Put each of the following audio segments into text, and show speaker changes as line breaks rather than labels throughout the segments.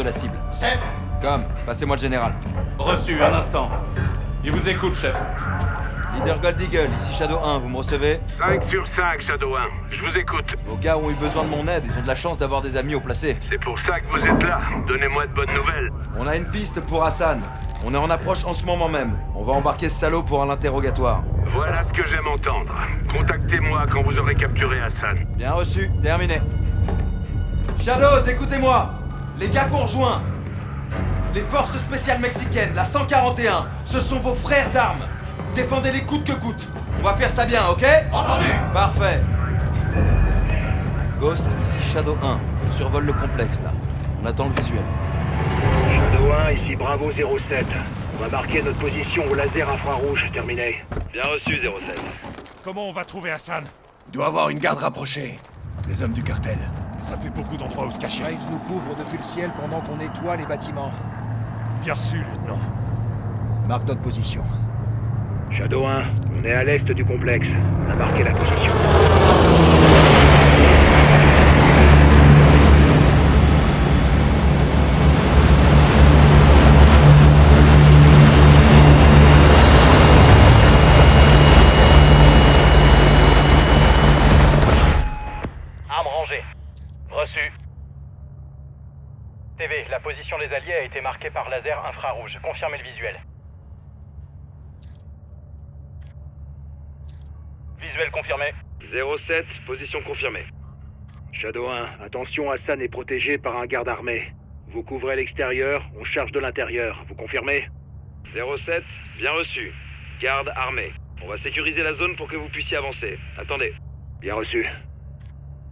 de la cible.
Chef.
Comme, passez-moi le général.
Reçu, un instant. Il vous écoute, chef.
Leader Gold Eagle, ici Shadow 1, vous me recevez?
5 sur 5, Shadow 1. Je vous écoute.
Vos gars ont eu besoin de mon aide, ils ont de la chance d'avoir des amis au placé.
C'est pour ça que vous êtes là. Donnez-moi de bonnes nouvelles.
On a une piste pour Hassan. On est en approche en ce moment même. On va embarquer ce salaud pour un interrogatoire.
Voilà ce que j'aime entendre. Contactez-moi quand vous aurez capturé Hassan.
Bien reçu, terminé. Shadows, écoutez-moi! Les gars qu'on rejoint! Les forces spéciales mexicaines, la 141, ce sont vos frères d'armes! Défendez-les coûte que coûte! On va faire ça bien, ok?
Entendu.
Parfait! Ghost, ici Shadow 1. On survole le complexe, là. On attend le visuel.
Shadow 1, ici Bravo 07. On va marquer notre position au laser infrarouge, terminé.
Bien reçu, 07.
Comment on va trouver Hassan?
Il doit avoir une garde rapprochée. Les hommes du cartel.
Ça fait beaucoup d'endroits où se cacher.
Graves nous couvre depuis le ciel pendant qu'on nettoie les bâtiments.
Bien reçu, lieutenant.
Marque notre position.
Shadow 1, on est à l'est du complexe. On a marqué la position.
Armes rangées. Reçu. TV, la position des alliés a été marquée par laser infrarouge. Confirmez le visuel. Visuel confirmé.
07, position confirmée.
Shadow 1, attention, Hassan est protégé par un garde armé. Vous couvrez l'extérieur, on charge de l'intérieur. Vous confirmez?
07, bien reçu. Garde armée. On va sécuriser la zone pour que vous puissiez avancer. Attendez.
Bien reçu.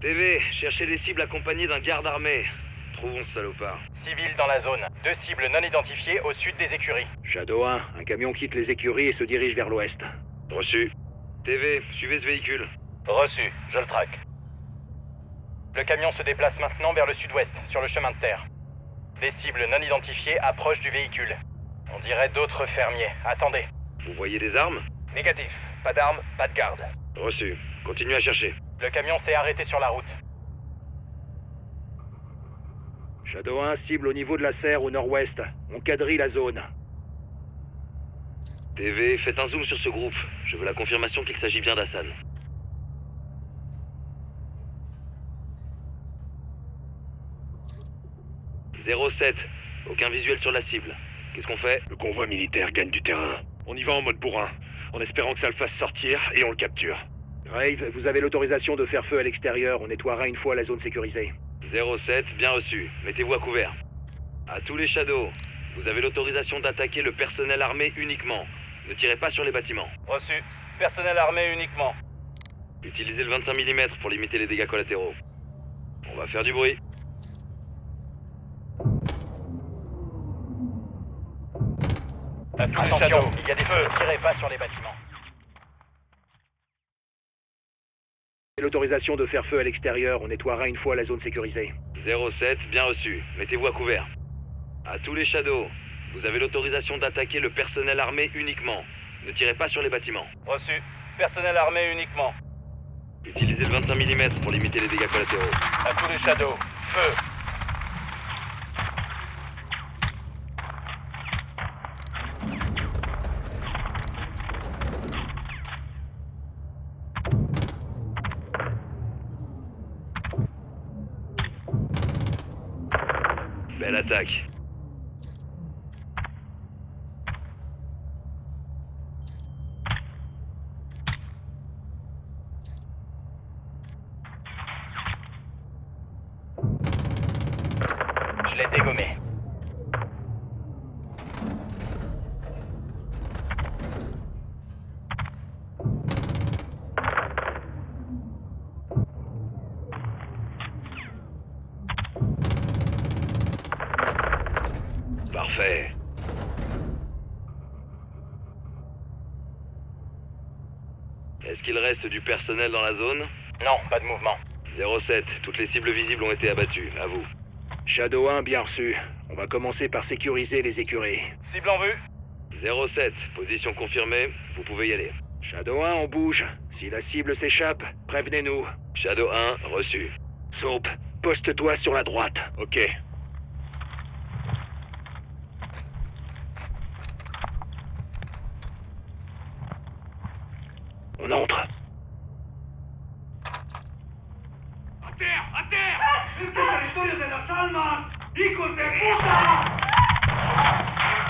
TV, cherchez des cibles accompagnées d'un garde armé. Trouvons ce salopard.
Civil dans la zone. 2 cibles non identifiées au sud des écuries.
Shadow 1, un camion quitte les écuries et se dirige vers l'ouest.
Reçu. TV, suivez ce véhicule.
Reçu, je le traque. Le camion se déplace maintenant vers le sud-ouest, sur le chemin de terre. Des cibles non identifiées approchent du véhicule. On dirait d'autres fermiers. Attendez.
Vous voyez des armes?
Négatif. Pas d'armes, pas de garde.
Reçu. Continuez à chercher.
Le camion s'est arrêté sur la route.
Shadow 1, cible au niveau de la serre au nord-ouest. On quadrille la zone.
TV, faites un zoom sur ce groupe. Je veux la confirmation qu'il s'agit bien d'Hassan. « 07, aucun visuel sur la cible. Qu'est-ce qu'on fait?
Le convoi militaire gagne du terrain. On y va en mode bourrin, en espérant que ça le fasse sortir et on le capture. Graves, vous avez l'autorisation de faire feu à l'extérieur. On nettoiera une fois la zone sécurisée.
07, bien reçu. Mettez-vous à couvert. À tous les Shadows, vous avez l'autorisation d'attaquer le personnel armé uniquement. Ne tirez pas sur les bâtiments.
Reçu. Personnel armé uniquement.
Utilisez le 25 mm pour limiter les dégâts collatéraux. On va faire du bruit.
Attention, il y a des feux. Ne tirez pas sur les bâtiments.
L'autorisation de faire feu à l'extérieur. On nettoiera une fois la zone sécurisée.
07, bien reçu. Mettez-vous à couvert. À tous les Shadows, vous avez l'autorisation d'attaquer le personnel armé uniquement. Ne tirez pas sur les bâtiments.
Reçu. Personnel armé uniquement.
Utilisez le 25 mm pour limiter les dégâts collatéraux.
À tous les Shadows. Feu.
Belle attaque.
Je l'ai dégommé.
Parfait. Est-ce qu'il reste du personnel dans la zone?
Non, pas de mouvement.
07, toutes les cibles visibles ont été abattues. À vous.
Shadow 1, bien reçu. On va commencer par sécuriser les écuries.
Cible en vue.
07, position confirmée. Vous pouvez y aller.
Shadow 1, on bouge. Si la cible s'échappe, prévenez-nous.
Shadow 1, reçu.
Soap, poste-toi sur la droite.
Ok.
On entre.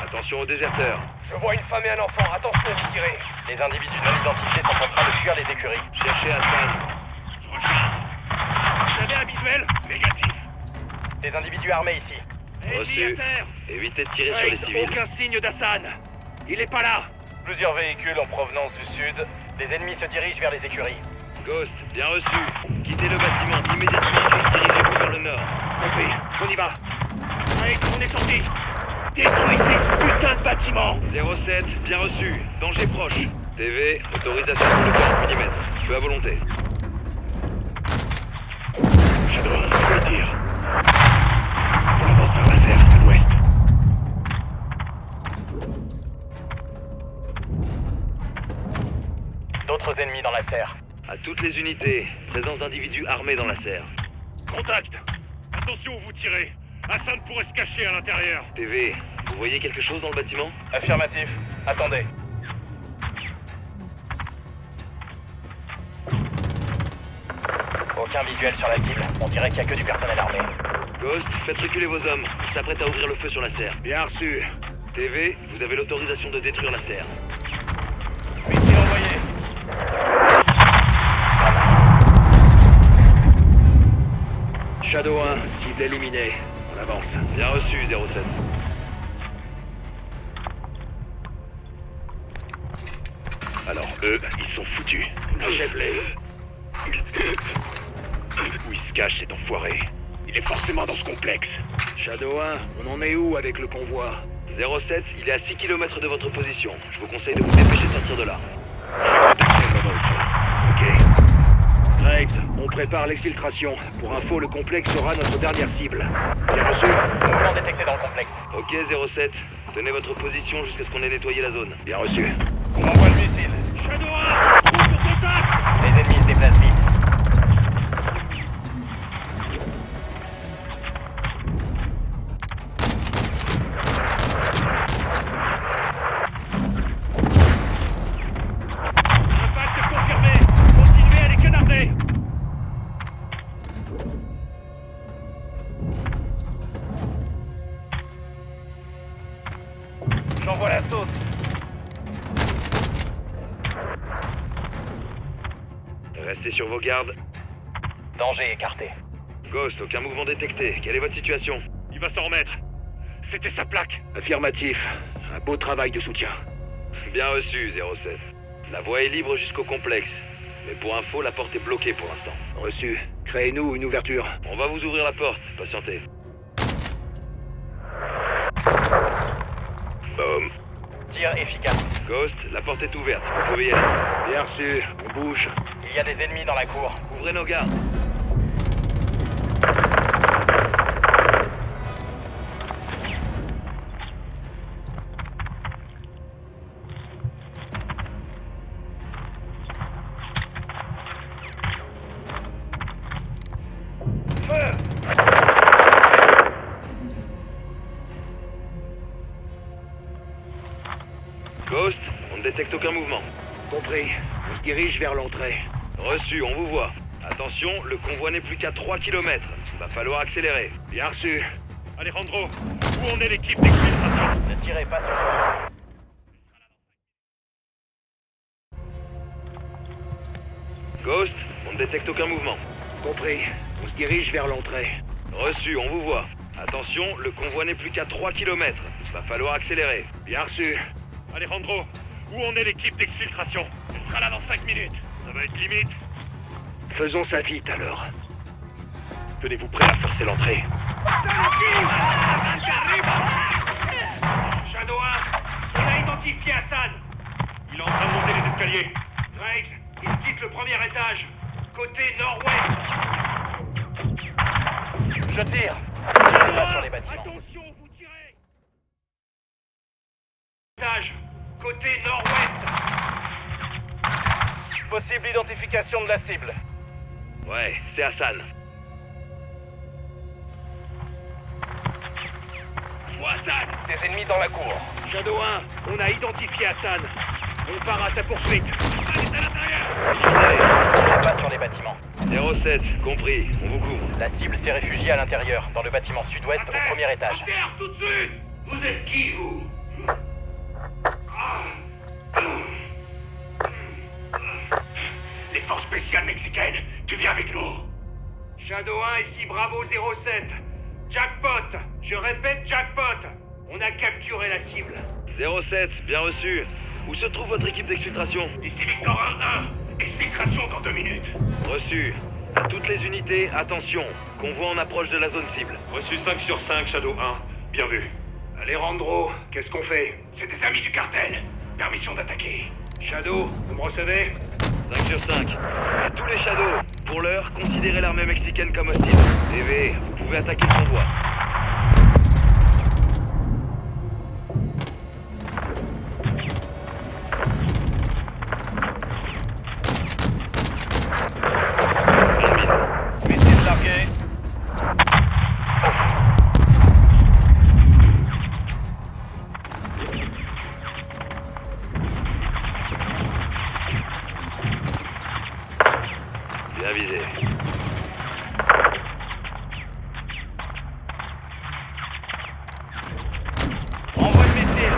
Attention aux déserteurs.
Je vois une femme et un enfant, attention d'y tirer. Les individus non identifiés sont en train de fuir les écuries.
Cherchez Hassan.
Vous avez un visuel? Négatif.
Des individus armés ici.
Reçu. Évitez de tirer sur les civils.
Aucun signe d'Hassan. Il est pas là.
Plusieurs véhicules en provenance du sud. Des ennemis se dirigent vers les écuries.
Ghost, bien reçu. Quittez le bâtiment immédiatement et dirigez-vous vers le nord.
Compris, on y va. Allez, on est sorti. Détruisez ce putain de bâtiment.
07, bien reçu. Danger proche. TV, autorisation pour le 40 mm. Feu à volonté.
Shadow, on le tire. On avance vers la terre, à l'ouest.
D'autres ennemis dans la serre.
À toutes les unités, présence d'individus armés dans la serre.
Contact. Attention où vous tirez. Hassan pourrait se cacher à l'intérieur.
TV, vous voyez quelque chose dans le bâtiment?
Affirmatif. Attendez. Aucun visuel sur la cible. On dirait qu'il n'y a que du personnel armé.
Ghost, faites reculer vos hommes. Ils s'apprêtent à ouvrir le feu sur la serre.
Bien reçu.
TV, vous avez l'autorisation de détruire la serre.
Missile envoyé.
Shadow 1, cible éliminée. On avance.
Bien reçu, 07.
Alors, eux, ils sont foutus. Achève-les. Où il se cache, cet enfoiré? Il est forcément dans ce complexe. Shadow 1, on en est où avec le convoi?
07, il est à 6 km de votre position. Je vous conseille de vous dépêcher de sortir de là.
Ok. Graves, on prépare l'exfiltration. Pour info, le complexe sera notre dernière cible. Bien reçu?
Mouvement détecté dans le complexe.
Ok, 07. Tenez votre position jusqu'à ce qu'on ait nettoyé la zone.
Bien reçu.
On envoie le missile.
Shadow 1, ouvre ton contact!
Les ennemis se déplacent vite.
Impact confirmé. Continuez à les canarder.
J'envoie la sauce.
Restez sur vos gardes.
Danger écarté.
Ghost, aucun mouvement détecté. Quelle est votre situation?
Il va s'en remettre. C'était sa plaque. Affirmatif. Un beau travail de soutien.
Bien reçu, 07. La voie est libre jusqu'au complexe. Mais pour info, la porte est bloquée pour l'instant.
Reçu. Créez-nous une ouverture.
On va vous ouvrir la porte. Patientez. Boum.
Tir efficace.
Ghost, la porte est ouverte. Vous pouvez y aller.
Bien reçu. On bouge.
Il y a des ennemis dans la cour.
Ouvrez nos gardes. Ghost, on ne détecte aucun mouvement.
Compris. On se dirige vers l'entrée.
Reçu, on vous voit. Attention, le convoi n'est plus qu'à 3 km. Va falloir accélérer.
Bien reçu. Alejandro, où en est l'équipe d'exfiltration?
Ne tirez pas sur eux.
Ghost, on ne détecte aucun mouvement.
Compris. On se dirige vers l'entrée.
Reçu, on vous voit. Attention, le convoi n'est plus qu'à 3 km. Va falloir accélérer.
Bien reçu. Alejandro, où en est l'équipe d'exfiltration? Elle sera là dans 5 minutes. Ça va être limite. Faisons ça vite alors. Tenez-vous prêts à forcer l'entrée. Shadow 1, on a identifié Hassan. Il est en train de monter les escaliers. Graves, il quitte le premier étage. Côté nord-ouest.
Je tire. Ne tirez pas sur les bâtiments.
Attention, vous tirez. Étage. Côté nord-ouest.
Possible identification de la cible.
Ouais, c'est Hassan.
Je vois Hassan.
Des ennemis dans la cour.
Shadow 1, on a identifié Hassan. On part à sa poursuite. Allez, à l'intérieur.
Allez, pas sur les bâtiments.
07, compris, on vous couvre.
La cible s'est réfugiée à l'intérieur, dans le bâtiment sud-ouest, au premier étage.
Terre, tout de suite. Vous êtes qui, vous? Les forces spéciales mexicaines, tu viens avec nous. Shadow 1, ici Bravo 07. Jackpot. Je répète, jackpot. On a capturé la cible.
07, bien reçu. Où se trouve votre équipe d'exfiltration?
Ici Victor 1-1. Exfiltration dans 2 minutes.
Reçu. À toutes les unités, attention. Convoi en approche de la zone cible.
Reçu 5 sur 5, Shadow 1. Bien vu. Alejandro, qu'est-ce qu'on fait? C'est des amis du cartel. Permission d'attaquer. Shadow, vous me recevez?
5 sur 5. À tous les Shadows, pour l'heure, considérez l'armée mexicaine comme hostile. TV, vous pouvez attaquer le convoi.
Missile largué.
Bien visé.
Envoie le missile.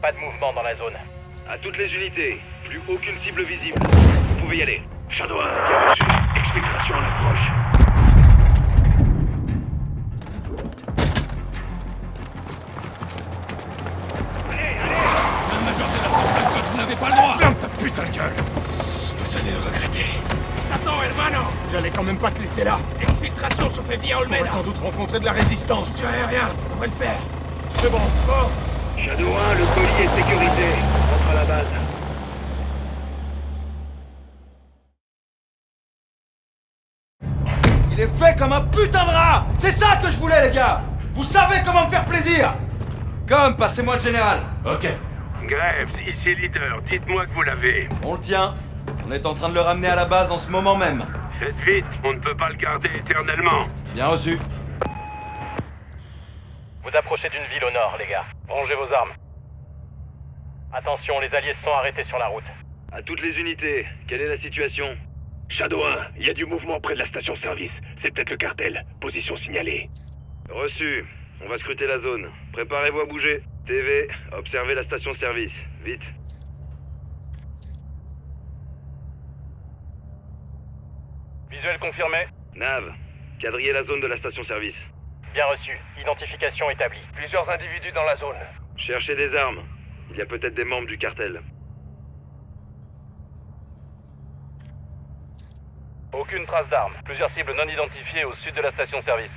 Pas de mouvement dans la zone.
À toutes les unités, plus aucune cible visible. Vous pouvez y aller.
Shadow 1, bien reçu. Exfiltration à l'approche.
Vous n'avez pas le droit.
Ferme ta putain de gueule.
Vous allez le regretter.
Attends, hermano.
J'allais quand même pas te laisser là.
Exfiltration se fait via
On va
Olmeda.
sans doute rencontrer de la résistance.
Tu rien, ça devrait le faire.
C'est bon. Oh.
Shadow 1, le colis est sécurisé. Rentre à la base.
Il est fait comme un putain de rat. C'est ça que je voulais, les gars. Vous savez comment me faire plaisir. Comme, passez-moi le général.
Ok.
Graves, ici leader, dites-moi que vous l'avez.
On le tient. On est en train de le ramener à la base en ce moment même.
Faites vite, on ne peut pas le garder éternellement.
Bien reçu.
Vous approchez d'une ville au nord, les gars. Rangez vos armes. Attention, les alliés se sont arrêtés sur la route.
À toutes les unités, quelle est la situation?
Shadow 1, il y a du mouvement près de la station-service. C'est peut-être le cartel. Position signalée.
Reçu. On va scruter la zone. Préparez-vous à bouger. TV, observez la station-service. Vite.
Visuel confirmé.
Nav, quadrillez la zone de la station-service.
Bien reçu. Identification établie. Plusieurs individus dans la zone.
Cherchez des armes. Il y a peut-être des membres du cartel.
Aucune trace d'armes. Plusieurs cibles non identifiées au sud de la station-service.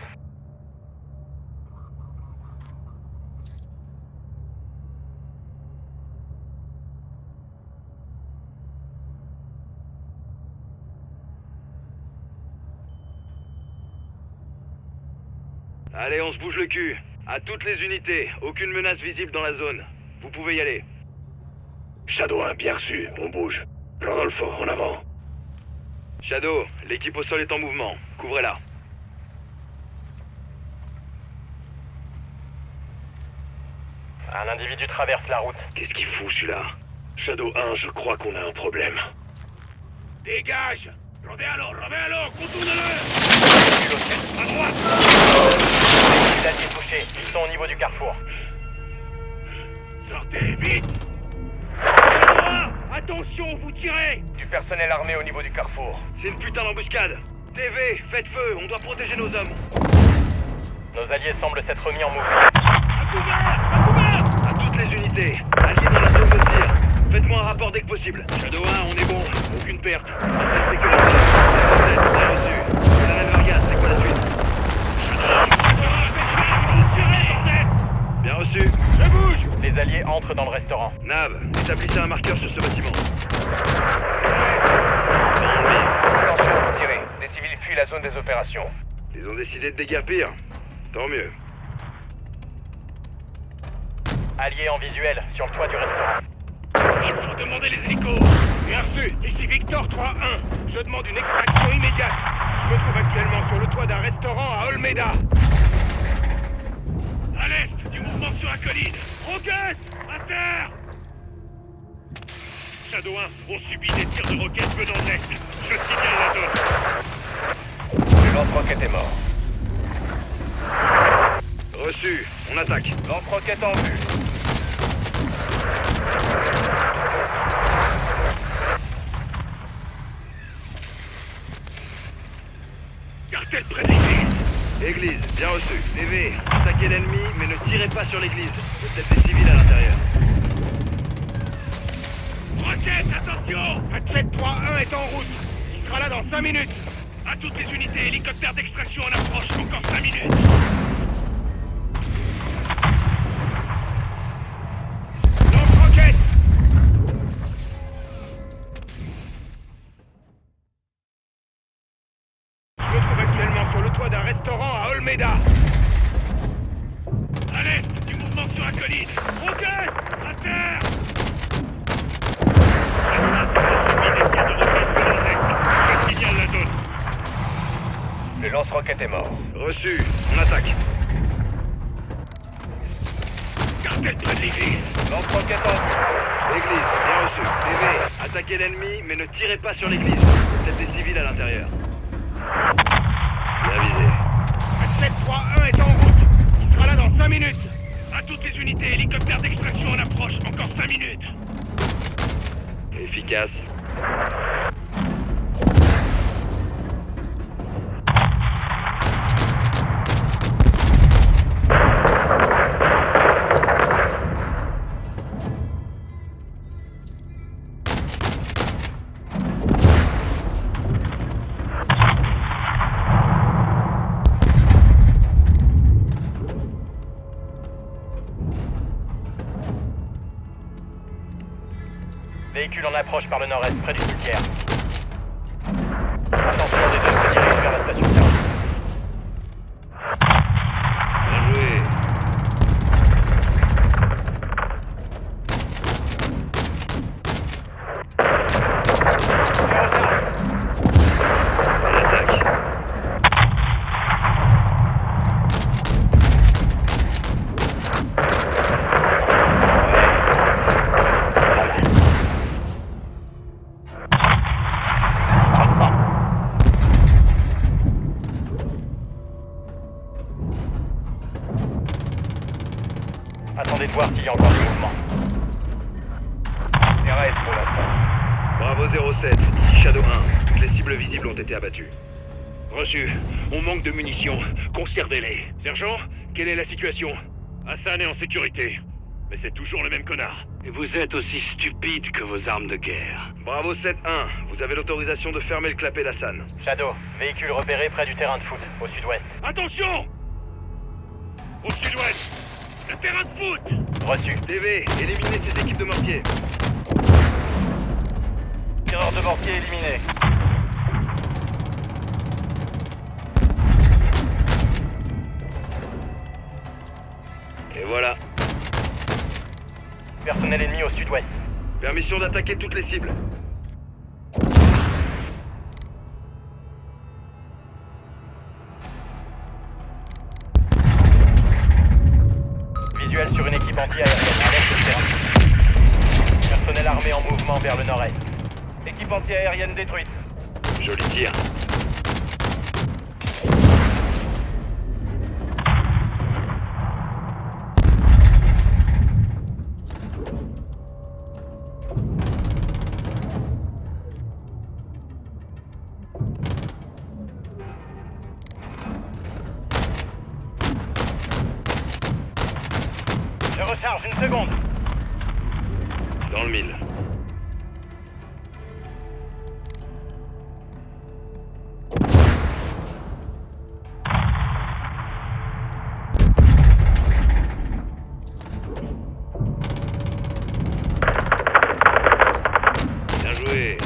Allez, on se bouge le cul. À toutes les unités, aucune menace visible dans la zone. Vous pouvez y aller.
Shadow 1, bien reçu. On bouge. Rodolfo, en avant.
Shadow, l'équipe au sol est en mouvement. Couvrez-la.
Un individu traverse la route.
Qu'est-ce qu'il fout, celui-là? Shadow 1, je crois qu'on a un problème. Dégage! Rodéalo, contourne-le! À droite!
Les alliés touchés. Ils sont au niveau du carrefour.
Sortez, vite! Shadow 1, attention, vous tirez!
Du personnel armé au niveau du carrefour.
C'est une putain d'embuscade. TV, faites feu, on doit protéger nos hommes.
Nos alliés semblent s'être remis en mouvement.
À couvert!
À toutes les unités, alliés dans la zone de tir. Faites-moi un rapport dès que possible. Shadow 1, on est bon. Aucune perte. Reste sécurisé. Bien reçu. Colonel Vargas, c'est quoi la suite? Bien reçu.
Je bouge!
Les alliés entrent dans le restaurant.
Nav, établissez un marqueur sur ce bâtiment.
Attention, retirez. Des civils fuient la zone des opérations.
Ils ont décidé de déguerpir. Tant mieux.
Alliés en visuel sur le toit du restaurant.
Je demandais les hélicos. Bien reçu. Ici Victor 3-1. Je demande une extraction immédiate. Je me trouve actuellement sur le toit d'un restaurant à Olmeda. À l'est, du mouvement sur la colline. Roquette! À terre! Shadow 1, on subit des tirs de roquettes venant de l'est. Je signale la zone.
Le lance-roquette est mort.
Reçu, on attaque.
Lance-roquette en vue.
Cartel près de l'église.
Église, bien reçu. PV, attaquez l'ennemi, mais ne tirez pas sur l'église. Peut-être des civils à l'intérieur.
Roquette, attention! Hatchet 3-1 est en route. Il sera là dans 5 minutes. À toutes les unités, hélicoptère d'extraction en approche. Encore 5 minutes. Lance-roquette! Je me trouve actuellement sur le toit d'un restaurant à Olmeda. À l'est, du mouvement sur la colline. Roquette! À terre! Je signale la zone.
Le lance-roquette est mort.
Reçu, on attaque.
Cartel près de l'église.
Lance-roquette en vue.
Église, bien reçu. PV, attaquez l'ennemi, mais ne tirez pas sur l'église. Peut-être des civils à l'intérieur. Bien visé.
Hatchet 3-1 est en route. Il sera là dans 5 minutes. À toutes les unités, hélicoptère d'extraction en approche. Encore 5 minutes.
Efficace.
Véhicule en approche par le nord-est, près du cimetière. Attention, les deux se dirigent vers la station Carl.
Bien joué. On attaque.
Attendez de voir s'il y a encore du mouvement. RS pour l'instant.
Bravo 07, ici Shadow 1. Toutes les cibles visibles ont été abattues.
Reçu. On manque de munitions. Conservez-les. Sergent, quelle est la situation? Hassan est en sécurité. Mais c'est toujours le même connard. Et vous êtes aussi stupide que vos armes de guerre.
Bravo 7-1, vous avez l'autorisation de fermer le clapet d'Hassan.
Shadow, véhicule repéré près du terrain de foot, au sud-ouest.
Attention! Au sud-ouest! Le terrain de foot!
Reçu.
TV, éliminez ces équipes de mortiers.
Tireur de mortier éliminé.
Et voilà.
Personnel ennemi au sud-ouest.
Permission d'attaquer toutes les cibles.
Visuel sur une équipe anti-aérienne à l'est du terrain. Personnel armé en mouvement vers le nord-est. Équipe anti-aérienne détruite.
Joli tir.
Je recharge, une seconde.
Dans le mille. Bien joué.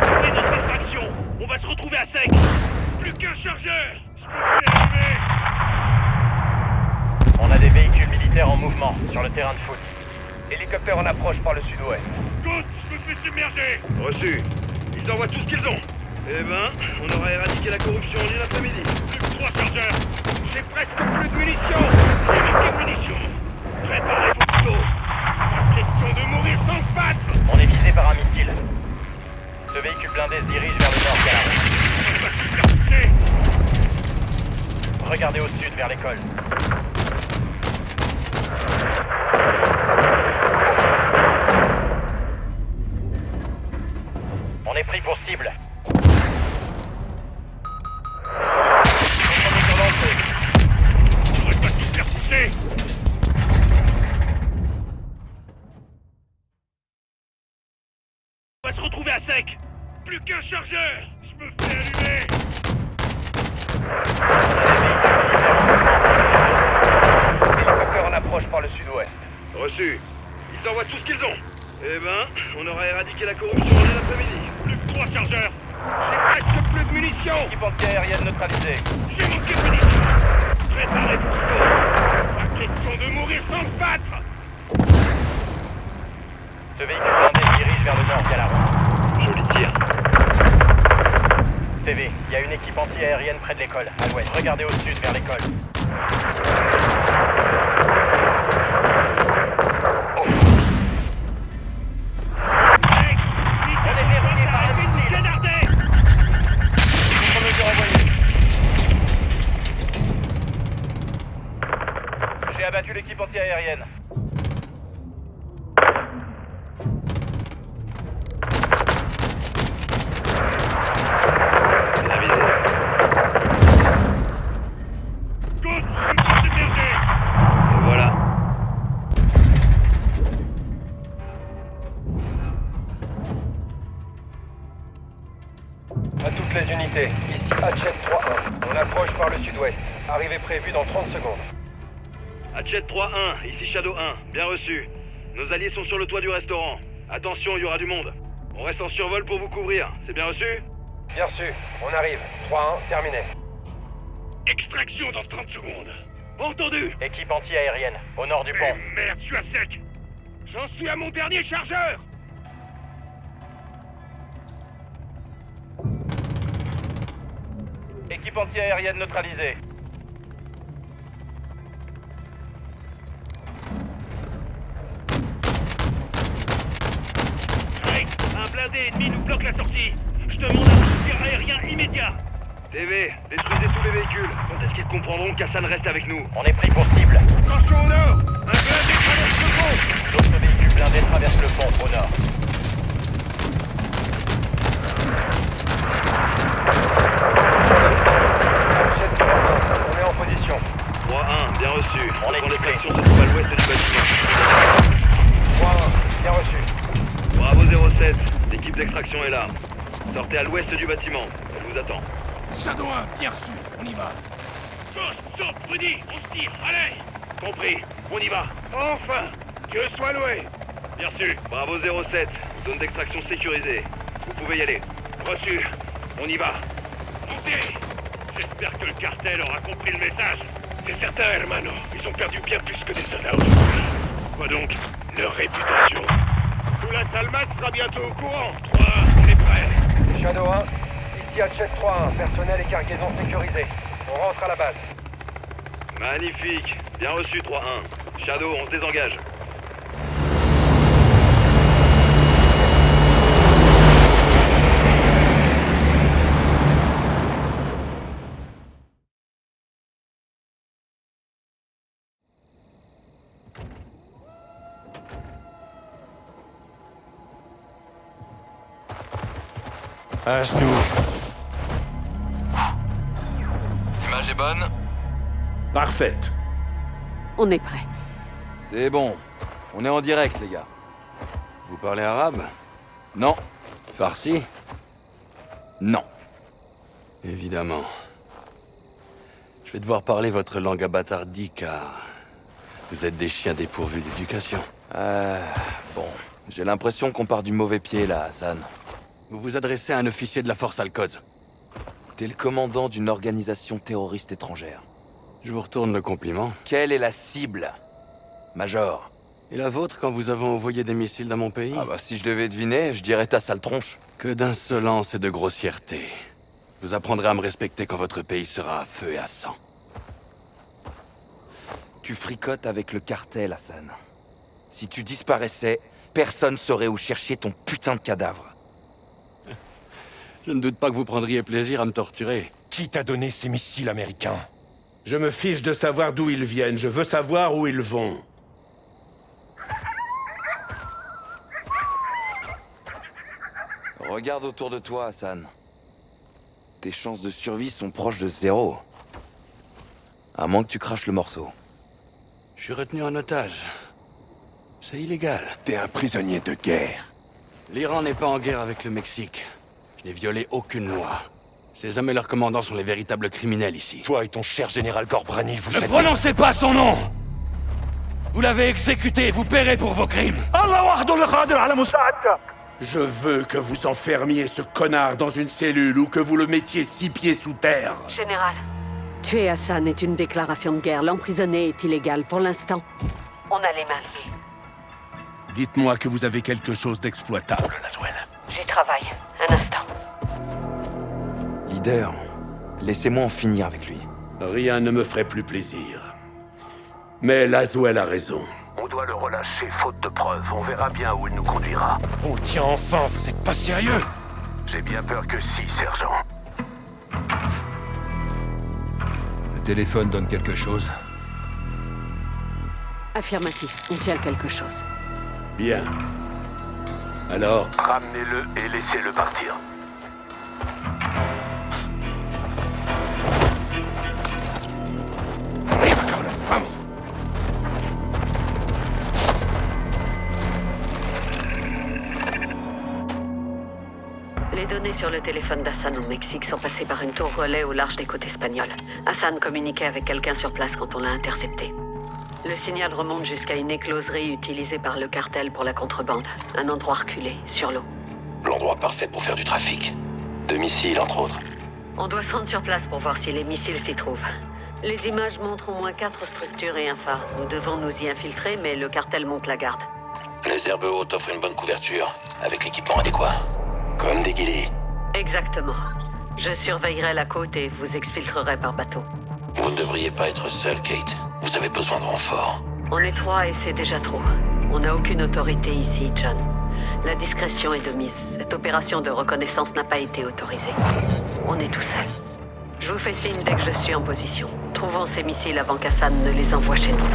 Allez, notre extraction! On va se retrouver à sec! Plus qu'un chargeur! Je peux
On a des véhicules militaires en mouvement sur le terrain de foot. Hélicoptère en approche par le sud-ouest.
Ghost, je me fais submerger.
Reçu. Ils envoient tout ce qu'ils ont. Eh ben, on aura éradiqué la corruption en une après-midi.
Plus que 3 chargeurs. J'ai presque plus de munitions. J'ai manqué de munitions. Préparez vos couteaux. Pas question de mourir sans se battre.
On est visé par un missile. Ce véhicule blindé se dirige vers le nord, Galardo.
On va se faire toucher.
Regardez au sud, vers l'école. On est pris pour cible.
J'aurais pas dû se faire toucher. On va se retrouver à sec. Plus qu'un chargeur. Je me fais allumer.
Hélicoptère en approche par le sud-ouest.
Reçu. Ils envoient tout ce qu'ils ont. Eh ben, on aura éradiqué la corruption en une après-midi.
Plus que 3 chargeurs. J'ai presque plus de munitions.
Équipe anti-aérienne neutralisée.
J'ai manqué de munitions. Préparez vos couteaux. Pas question de mourir sans se battre.
Ce véhicule blindé se dirige vers le nord, Galardo.
Joli tir.
CV, il y a une équipe anti-aérienne près de l'école, à l'ouest. Regardez au sud, vers l'école.
Mec, on est verrouillé par un missile.
Contre-mesure envoyée. J'ai abattu l'équipe anti-aérienne.
La visée.
Ghost, je me fais submerger.
Et voilà.
À toutes les unités, ici Hatchet 3-1. On approche par le sud-ouest. Arrivée prévue dans 30 secondes.
Hatchet 3-1, ici Shadow 1. Bien reçu. Nos alliés sont sur le toit du restaurant. Attention, il y aura du monde. On reste en survol pour vous couvrir. C'est bien reçu?
Bien reçu, on arrive. 3-1, terminé.
Extraction dans 30 secondes. Entendu.
Équipe anti-aérienne, au nord du
Eh
pont.
merde, je suis à sec. J'en suis à mon dernier chargeur.
Équipe anti-aérienne neutralisée.
Drake, un blindé ennemi nous bloque la sortie. Je demande un soutien aérien immédiat.
TV, détruisez tous les véhicules. Quand est-ce qu'ils comprendront qu'Hassan reste avec nous?
On est pris pour cible.
Attention au nord. Un blindé traverse le pont.
D'autres véhicules blindés traversent le pont, au nord. Hatchet 3-1, on est en position.
3-1, bien reçu.
On est
Quand
équipé.
l'extraction se trouve à l'ouest du bâtiment.
3-1, bien reçu.
Bravo 07, l'équipe d'extraction est là. Sortez à l'ouest du bâtiment. Elle vous attend.
Shadow 1, bien reçu. On y va.
Ghost, saute, Rudy. On se tire. Allez. Compris. On y va. Enfin. Dieu soit loué.
Bien sûr. Bravo 07, zone d'extraction sécurisée. Vous pouvez y aller.
Reçu. On y va. Montez. J'espère que le cartel aura compris le message. C'est certain, hermano. Ils ont perdu bien plus que des soldats aujourd'hui. Quoi donc? Leur réputation. Tout la Salmat sera bientôt au courant. 3, on est prêt.
Shadow 1, ici Hatchet 3-1, personnel et cargaison sécurisés. On rentre à la base.
Magnifique. Bien reçu 3-1. Shadow, on se désengage.
À genoux.
L'image est bonne?
Parfaite.
On est prêt.
C'est bon. On est en direct, les gars.
Vous parlez arabe?
Non.
Farsi?
Non.
Évidemment. Je vais devoir parler votre langue abattardie car vous êtes des chiens dépourvus d'éducation.
Bon. J'ai l'impression qu'on part du mauvais pied, là, Hassan.
Vous vous adressez à un officier de la force Al-Quds.
T'es le commandant d'une organisation terroriste étrangère.
Je vous retourne le compliment.
Quelle est la cible, Major?
Et la vôtre quand vous avez envoyé des missiles dans mon pays?
Ah bah si je devais deviner, je dirais ta sale tronche.
Que d'insolence et de grossièreté. Vous apprendrez à me respecter quand votre pays sera à feu et à sang.
Tu fricotes avec le cartel, Hassan. Si tu disparaissais, personne saurait où chercher ton putain de cadavre.
Je ne doute pas que vous prendriez plaisir à me torturer.
Qui t'a donné ces missiles américains? Je me fiche de savoir d'où ils viennent, je veux savoir où ils vont.
Regarde autour de toi, Hassan. Tes chances de survie sont proches de 0. À moins que tu craches le morceau.
Je suis retenu en otage. C'est illégal.
T'es un prisonnier de guerre.
L'Iran n'est pas en guerre avec le Mexique. Je n'ai violé aucune loi. Ces hommes et leurs commandants sont les véritables criminels ici.
Toi et ton cher général Gorbrani, vous
Ne
êtes...
prononcez pas son nom! Vous l'avez exécuté, vous paierez pour vos crimes.
Je veux que vous enfermiez ce connard dans une cellule ou que vous le mettiez 6 pieds sous terre.
Général. Tuer Hassan est une déclaration de guerre. L'emprisonner est illégal pour l'instant. On a les mains liées.
Dites-moi que vous avez quelque chose d'exploitable, Laswell.
J'y travaille. Un instant.
Leader, laissez-moi en finir avec lui.
Rien ne me ferait plus plaisir. Mais Laswell a raison.
On doit le relâcher, faute de preuves. On verra bien où il nous conduira.
Oh tiens, enfin, vous êtes pas sérieux?
J'ai bien peur que si, sergent.
Le téléphone donne quelque chose.
Affirmatif. On tient quelque chose.
Bien. Alors,
Ramenez-le et laissez-le partir.
vamos.
Les données sur le téléphone d'Hassan au Mexique sont passées par une tour relais au large des côtes espagnoles. Hassan communiquait avec quelqu'un sur place quand on l'a intercepté. Le signal remonte jusqu'à une écloserie utilisée par le cartel pour la contrebande. Un endroit reculé, sur l'eau.
L'endroit parfait pour faire du trafic. De missiles, entre autres.
On doit se rendre sur place pour voir si les missiles s'y trouvent. Les images montrent au moins 4 structures et un phare. Nous devons nous y infiltrer, mais le cartel monte la garde.
Les herbes hautes offrent une bonne couverture, avec l'équipement adéquat. Comme des guillis.
Exactement. Je surveillerai la côte et vous exfiltrerai par bateau.
Vous ne devriez pas être seul, Kate. Vous avez besoin de renfort.
On est 3 et c'est déjà trop. On n'a aucune autorité ici, John. La discrétion est de mise. Cette opération de reconnaissance n'a pas été autorisée. On est tout seul. Je vous fais signe dès que je suis en position. Trouvons ces missiles avant qu'Hassan ne les envoie chez nous.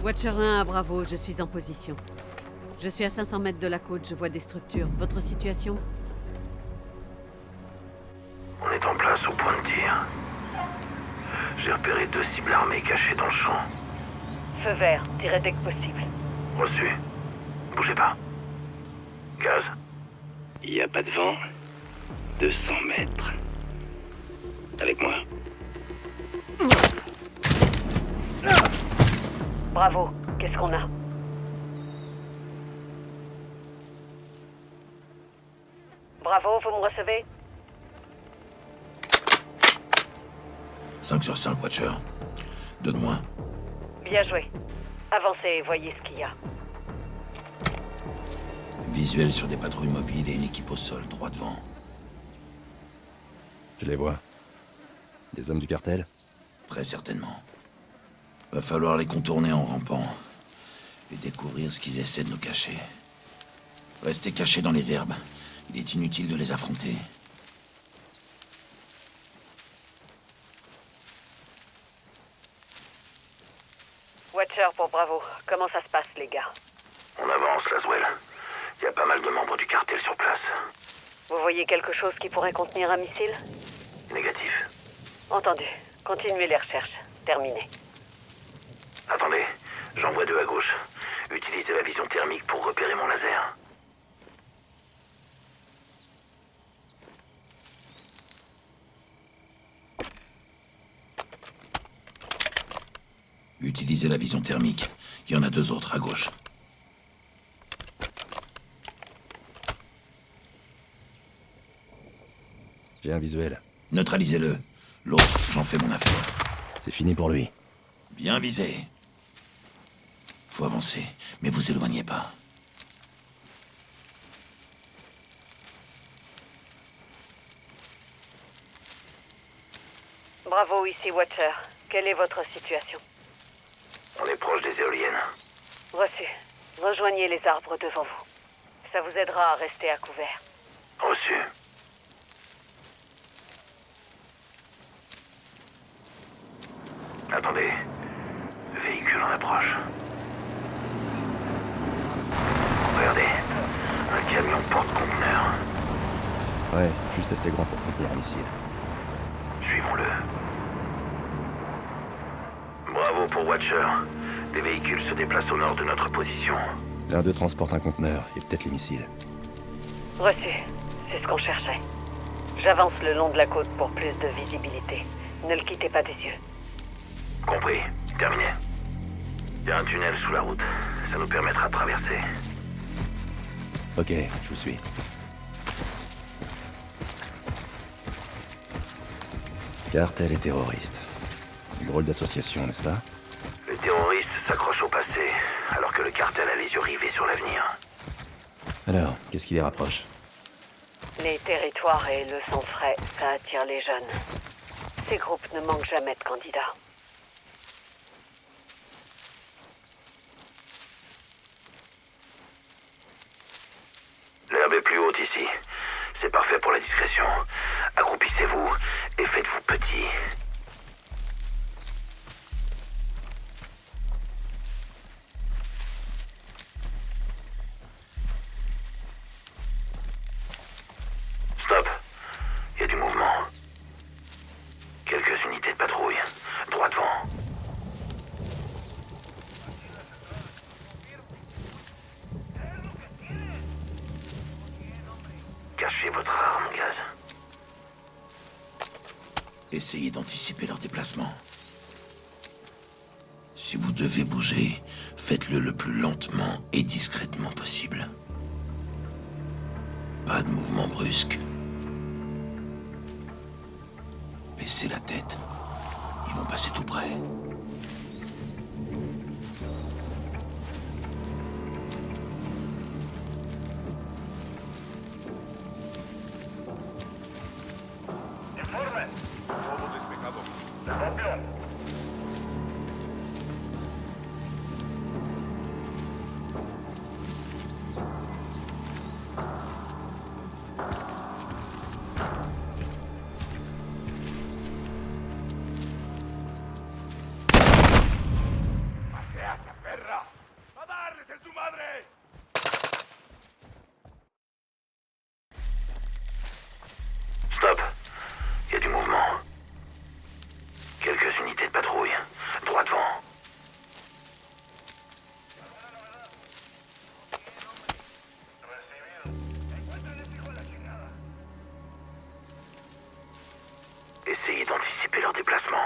Watcher 1 à Bravo, je suis en position. Je suis à 500 mètres de la côte, je vois des structures. Votre situation?
On est en place au point de tir. J'ai repéré 2 cibles armées cachées dans le champ.
Feu vert, tirez dès que possible.
Reçu. Bougez pas. Gaz. Il n'y a pas de vent. 200 mètres. Avec moi.
Bravo, qu'est-ce qu'on a? Bravo, vous me recevez?
5 sur 5, Watcher. 2 de moins.
Bien joué. Avancez et voyez ce qu'il y a.
Visuel sur des patrouilles mobiles et une équipe au sol, droit devant.
Je les vois. Des hommes du cartel?
Très certainement. Va falloir les contourner en rampant. Et découvrir ce qu'ils essaient de nous cacher. Restez cachés dans les herbes. Il est inutile de les affronter.
Watcher pour Bravo. Comment ça se passe, les gars?
On avance, Laswell. Il y a pas mal de membres du cartel sur place.
Vous voyez quelque chose qui pourrait contenir un missile?
Négatif.
Entendu. Continuez les recherches. Terminé.
Attendez, j'en vois 2 à gauche. Utilisez la vision thermique pour repérer mon laser.
utiliser la vision thermique. Il y en a 2 autres à gauche.
J'ai un visuel.
Neutralisez-le. L'autre, j'en fais mon affaire.
C'est fini pour lui.
Bien visé. Faut avancer, mais vous éloignez pas.
Bravo, ici Watcher. Quelle est votre situation?
On est proche des éoliennes.
Reçu. Rejoignez les arbres devant vous. Ça vous aidera à rester à couvert.
Reçu. Attendez. Le véhicule en approche. Regardez. Un camion porte-conteneur.
Ouais, juste assez grand pour contenir un missile.
Suivons-le. Bravo pour Watcher. Des véhicules se déplacent au nord de notre position.
L'un d'eux transporte un conteneur et peut-être les missiles.
Reçu. C'est ce qu'on cherchait. J'avance le long de la côte pour plus de visibilité. Ne le quittez pas des yeux.
Compris. Terminé. Il y a un tunnel sous la route. Ça nous permettra de traverser.
Ok, je vous suis. Cartel et terroristes. Une drôle d'association, n'est-ce pas?
Les terroristes s'accrochent au passé, alors que le cartel a les yeux rivés sur l'avenir.
Alors, qu'est-ce qui les rapproche?
Les territoires et le sang frais, ça attire les jeunes. Ces groupes ne manquent jamais de candidats.
L'herbe est plus haute ici. C'est parfait pour la discrétion. Accroupissez-vous et faites-vous petit. Stop. Il y a du mouvement. Quelques unités de patrouille. Droit devant. Cachez votre arme, Gaz.
Essayez d'anticiper leur déplacement. Si vous devez bouger, faites-le le plus lentement et discrètement possible. Pas de mouvement brusque. Baissez la tête. Ils vont passer tout près.
Stop. Il y a du mouvement. Quelques unités de patrouille. Droit devant. Essayez d'anticiper leur déplacement.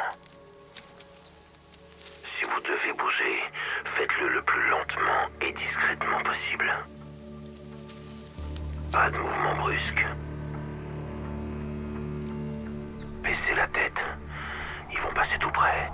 Si vous devez bouger, faites-le le plus lentement et discrètement possible. Pas de mouvement brusque. Baissez la tête. Ils vont passer tout près.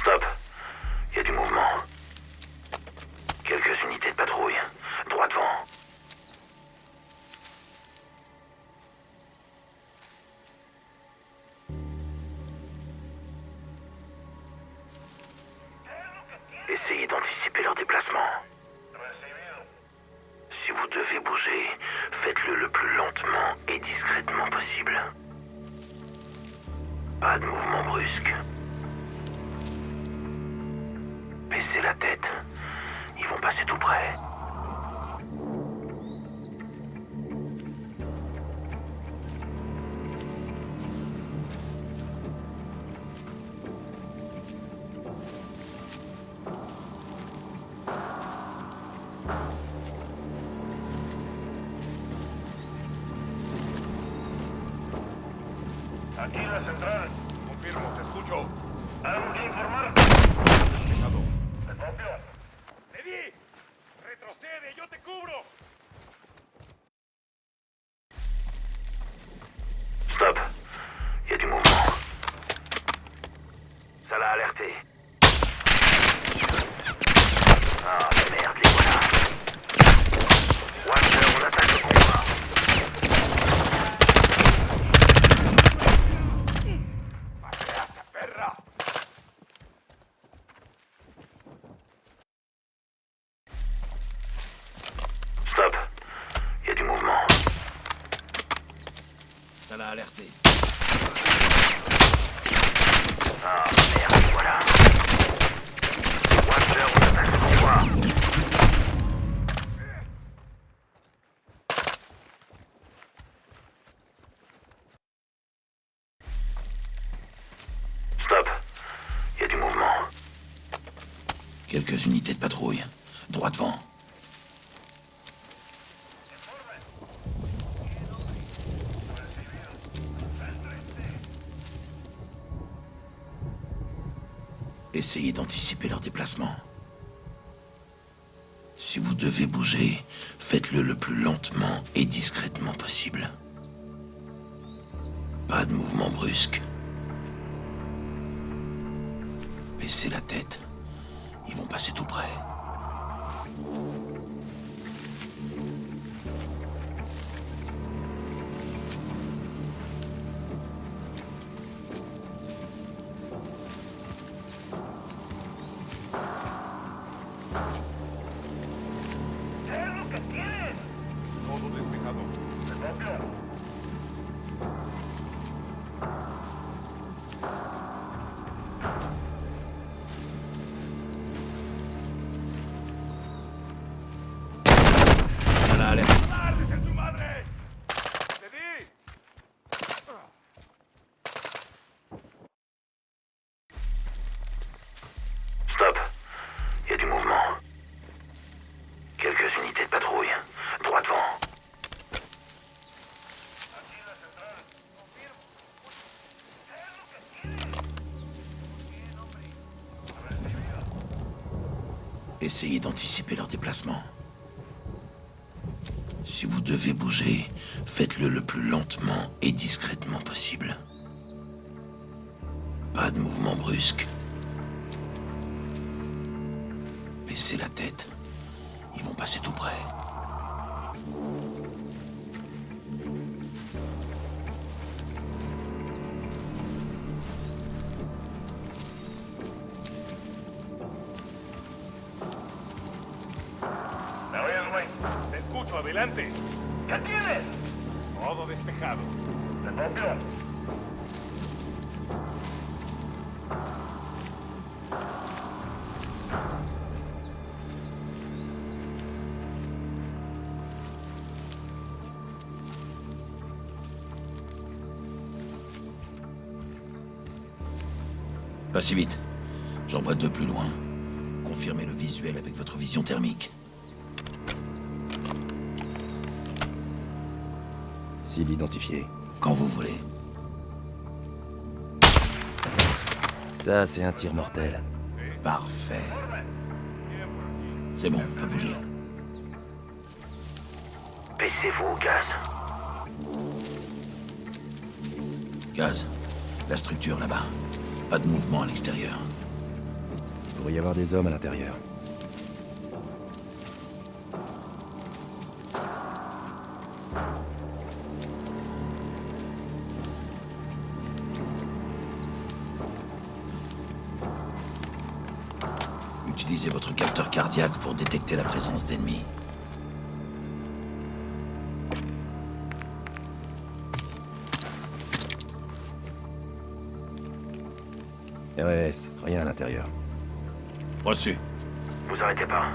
Stop. Il y a du mouvement. Quelques unités de patrouille. Droit devant.
Essayez d'anticiper leur déplacement. Si vous devez bouger, faites-le le plus lentement et discrètement possible. Pas de mouvement brusque. Baissez la tête. Ils vont passer tout près.
Aquí la central. Confirmo, te escucho. ¿Algo que informar? ¿Te copio? ¡Levi! ¡Retrocede! ¡Yo te cubro!
Stop. Il y a du mouvement. Ça l'a alerté. Ah, merde, les voilà. Watcher, on attaque le combat. Stop. Il y a du mouvement. Ça l'a alerté. Ah, merde, voilà. Watcher, on attaque le combat. Stop. Il y a du mouvement. Quelques unités de patrouille. Droit devant. Essayez d'anticiper leur déplacement. Si vous devez bouger, faites-le le plus lentement et discrètement possible. Pas de mouvement brusque. Baissez la tête. Ils vont passer tout près.
Todo despejado. ¿Te copio?
Dale.
¡Ardes en su madre! ¡Levi!
Stop. Il y a du mouvement. Quelques unités de patrouille. Droit devant. Essayez d'anticiper leur déplacement. Si vous devez bouger, faites-le le plus lentement et discrètement possible. Pas de mouvement brusque. Baissez la tête. Ils vont passer tout près.
¿Me oyes, güey? Te escucho, adelante. ¿Qué tienes? Todo despejado. ¿Te copio?
Pas si vite. J'en vois deux plus loin. Confirmez le visuel avec votre vision thermique.
Cible identifiée.
Quand vous voulez.
Ça, c'est un tir mortel.
Parfait. C'est bon, on peut bouger. Baissez-vous au gaz. Gaz. La structure là-bas. Pas de mouvement à l'extérieur.
Il pourrait y avoir des hommes à l'intérieur.
Utilisez votre capteur cardiaque pour détecter la présence d'ennemis.
RS, rien à l'intérieur.
Reçu.
Vous arrêtez pas.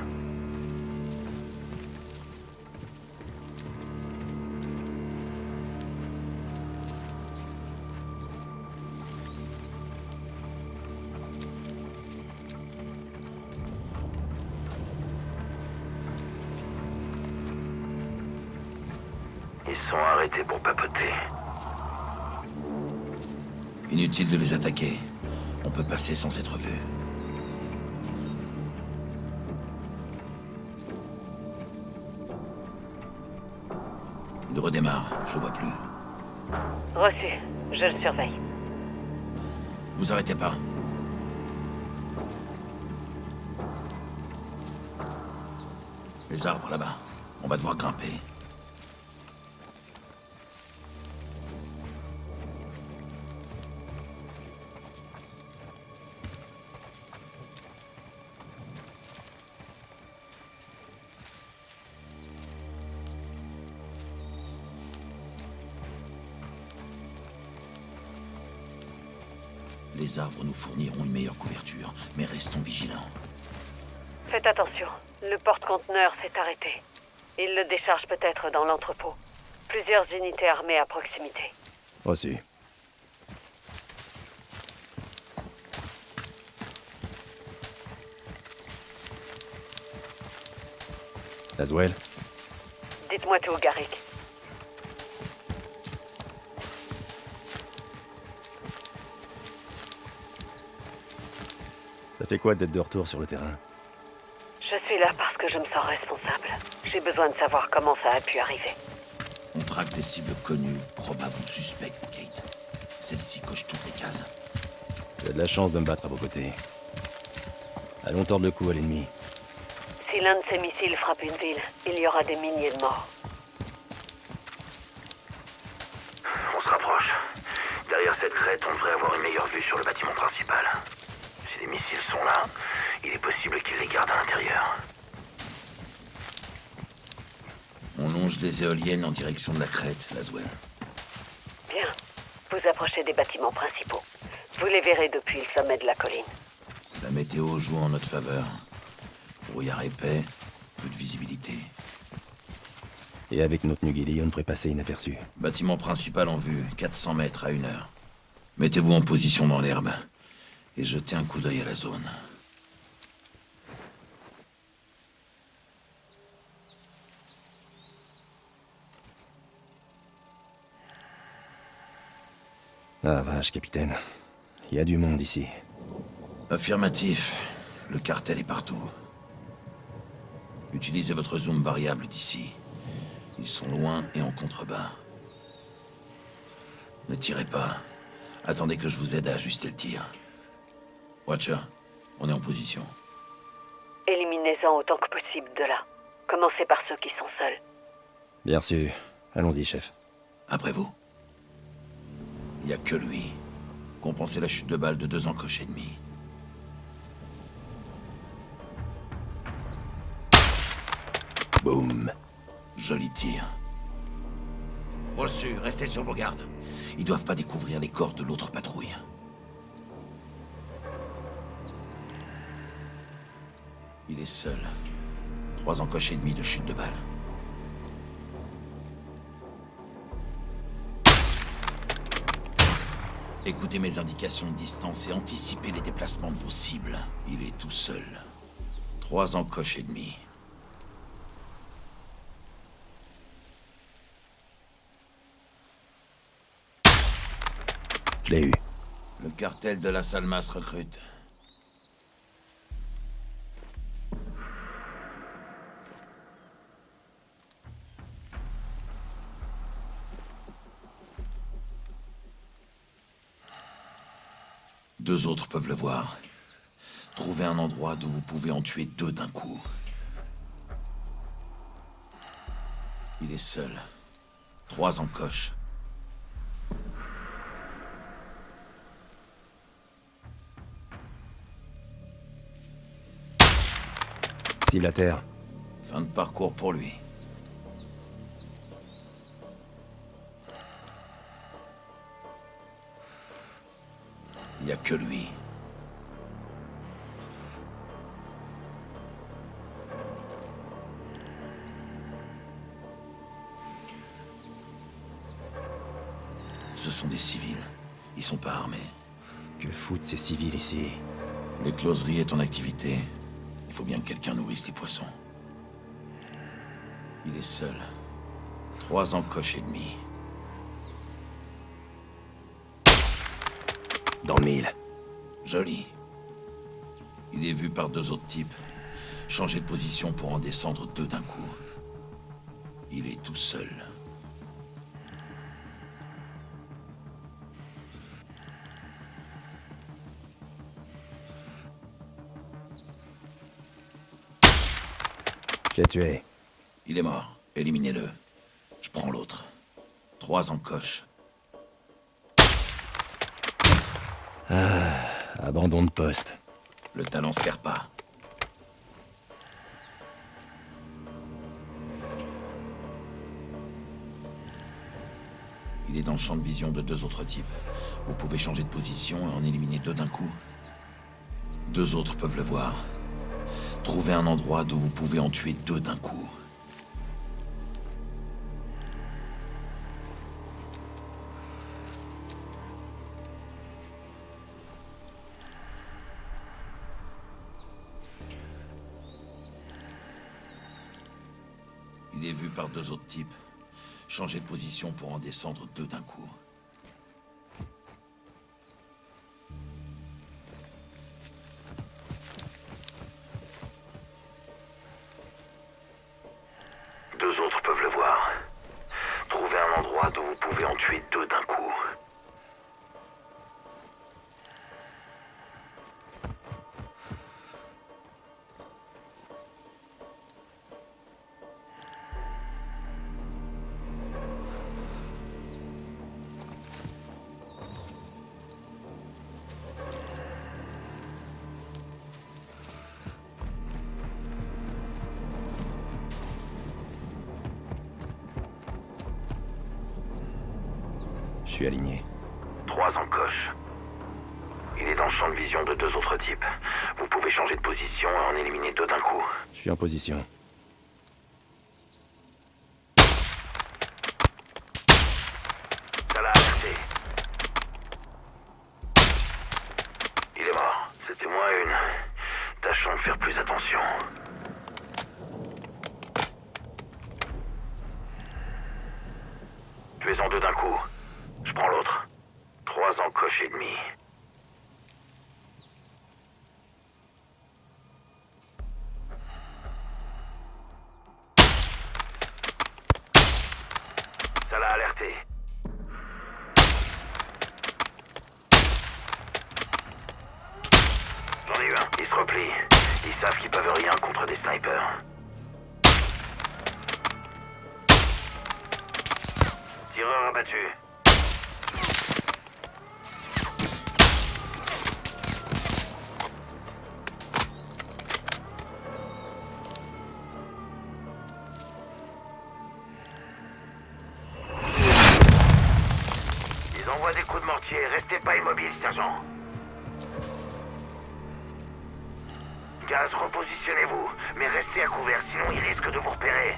Ils sont arrêtés pour papoter.
Inutile de les attaquer. On peut passer sans être vu. Il redémarre, je le vois plus.
Reçu. Je le surveille.
Vous arrêtez pas. Les arbres là-bas. On va devoir grimper. Les arbres nous fourniront une meilleure couverture, mais restons vigilants.
Faites attention. Le porte-conteneur s'est arrêté. Il le décharge peut-être dans l'entrepôt. Plusieurs unités armées à proximité.
Reçu. Laswell,
Dites-moi tout, Garrick.
ça fait quoi d'être de retour sur le terrain?
Je suis là parce que je me sens responsable. J'ai besoin de savoir comment ça a pu arriver.
On traque des cibles connues, probables ou suspectes, Kate. Celle-ci coche toutes les cases.
J'ai de la chance de me battre à vos côtés. Allons tordre le cou à l'ennemi.
Si l'un de ces missiles frappe une ville, il y aura des milliers de morts.
On se rapproche. Derrière cette crête, on devrait avoir une meilleure vue sur le bâtiment principal. Si les missiles sont là, il est possible qu'ils les gardent à l'intérieur.
On longe les éoliennes en direction de la crête, Laswell.
Bien. Vous approchez des bâtiments principaux. Vous les verrez depuis le sommet de la colline.
La météo joue en notre faveur. Brouillard épais, peu de visibilité.
Et avec notre Nugili, on devrait passer inaperçu.
Bâtiment principal en vue, 400 mètres à 1 heure. Mettez-vous en position dans l'herbe et jetez un coup d'œil à la zone.
Ah vache, capitaine. Il y a du monde ici.
Affirmatif. Le cartel est partout. Utilisez votre zoom variable d'ici. Ils sont loin et en contrebas. Ne tirez pas. Attendez que je vous aide à ajuster le tir. Watcher, on est en position.
Éliminez-en autant que possible de là. Commencez par ceux qui sont seuls.
Bien sûr. Allons-y, chef.
Après vous. Il n'y a que lui. Compenser la chute de balle de 2 encoches et demi.
Boum.
Joli tir. Reçu, restez sur vos gardes. Ils doivent pas découvrir les corps de l'autre patrouille. Il est seul. 3 encoches et demi de chute de balle. Écoutez mes indications de distance et anticipez les déplacements de vos cibles. Il est tout seul. 3 encoches et demi.
Je l'ai eu.
Le cartel de la Salmas recrute. Deux autres peuvent le voir. Trouvez un endroit d'où vous pouvez en tuer 2 d'un coup. Il est seul. 3 encoches.
cible à terre.
Fin de parcours pour lui. Il n'y a que lui. Ce sont des civils. Ils sont pas armés.
Que foutent ces civils ici?
L'écloserie est en activité. Il faut bien que quelqu'un nourrisse les poissons. Il est seul. 3 encoches et demi.
Dans le mille.
Joli. Il est vu par 2 autres types. Changer de position pour en descendre 2 d'un coup. Il est tout seul.
Je l'ai tué.
Il est mort. Éliminez-le. Je prends l'autre. 3 encoches.
Abandon de poste.
Le talent se perd pas. Il est dans le champ de vision de 2 autres types. Vous pouvez changer de position et en éliminer 2 d'un coup. 2 autres peuvent le voir. Trouvez un endroit d'où vous pouvez en tuer 2 d'un coup. Il est vu par 2 autres types. Changez de position pour en descendre 2 d'un coup.
Deux autres peuvent le voir. Trouvez un endroit d'où vous pouvez en tuer 2 d'un coup.
Je suis aligné.
3 encoches. Il est dans le champ de vision de 2 autres types. Vous pouvez changer de position et en éliminer 2 d'un coup.
Je suis en position.
Ça l'a alerté. Il est mort. C'était moins une. Tâchons de faire plus attention. Tuez-en 2 d'un coup. Je prends l'autre. 3 encoches et demi. Ça l'a alerté. J'en ai eu un. Ils se replient. Ils savent qu'ils peuvent rien contre des snipers. Tireur abattu. Ils envoient des coups de mortier. Restez pas immobile, sergent. Gaz, repositionnez-vous. Mais restez à couvert, sinon ils risquent de vous repérer.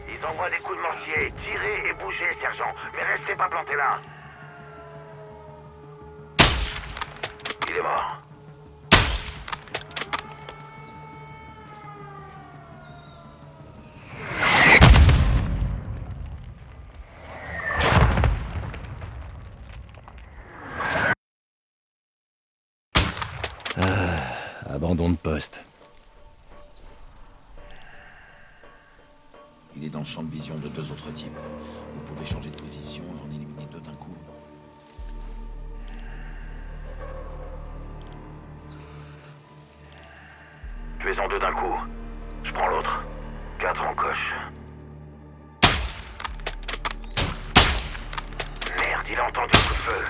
Ils envoient des coups de mortier. Tirez et bougez, sergent. Mais restez pas plantés là. Il est mort.
Abandon de poste.
Il est dans le champ de vision de 2 autres types. Vous pouvez changer de position et en éliminer 2 d'un coup.
Tuez-en 2 d'un coup. Je prends l'autre. 4 encoches. Merde, il a entendu le coup de feu.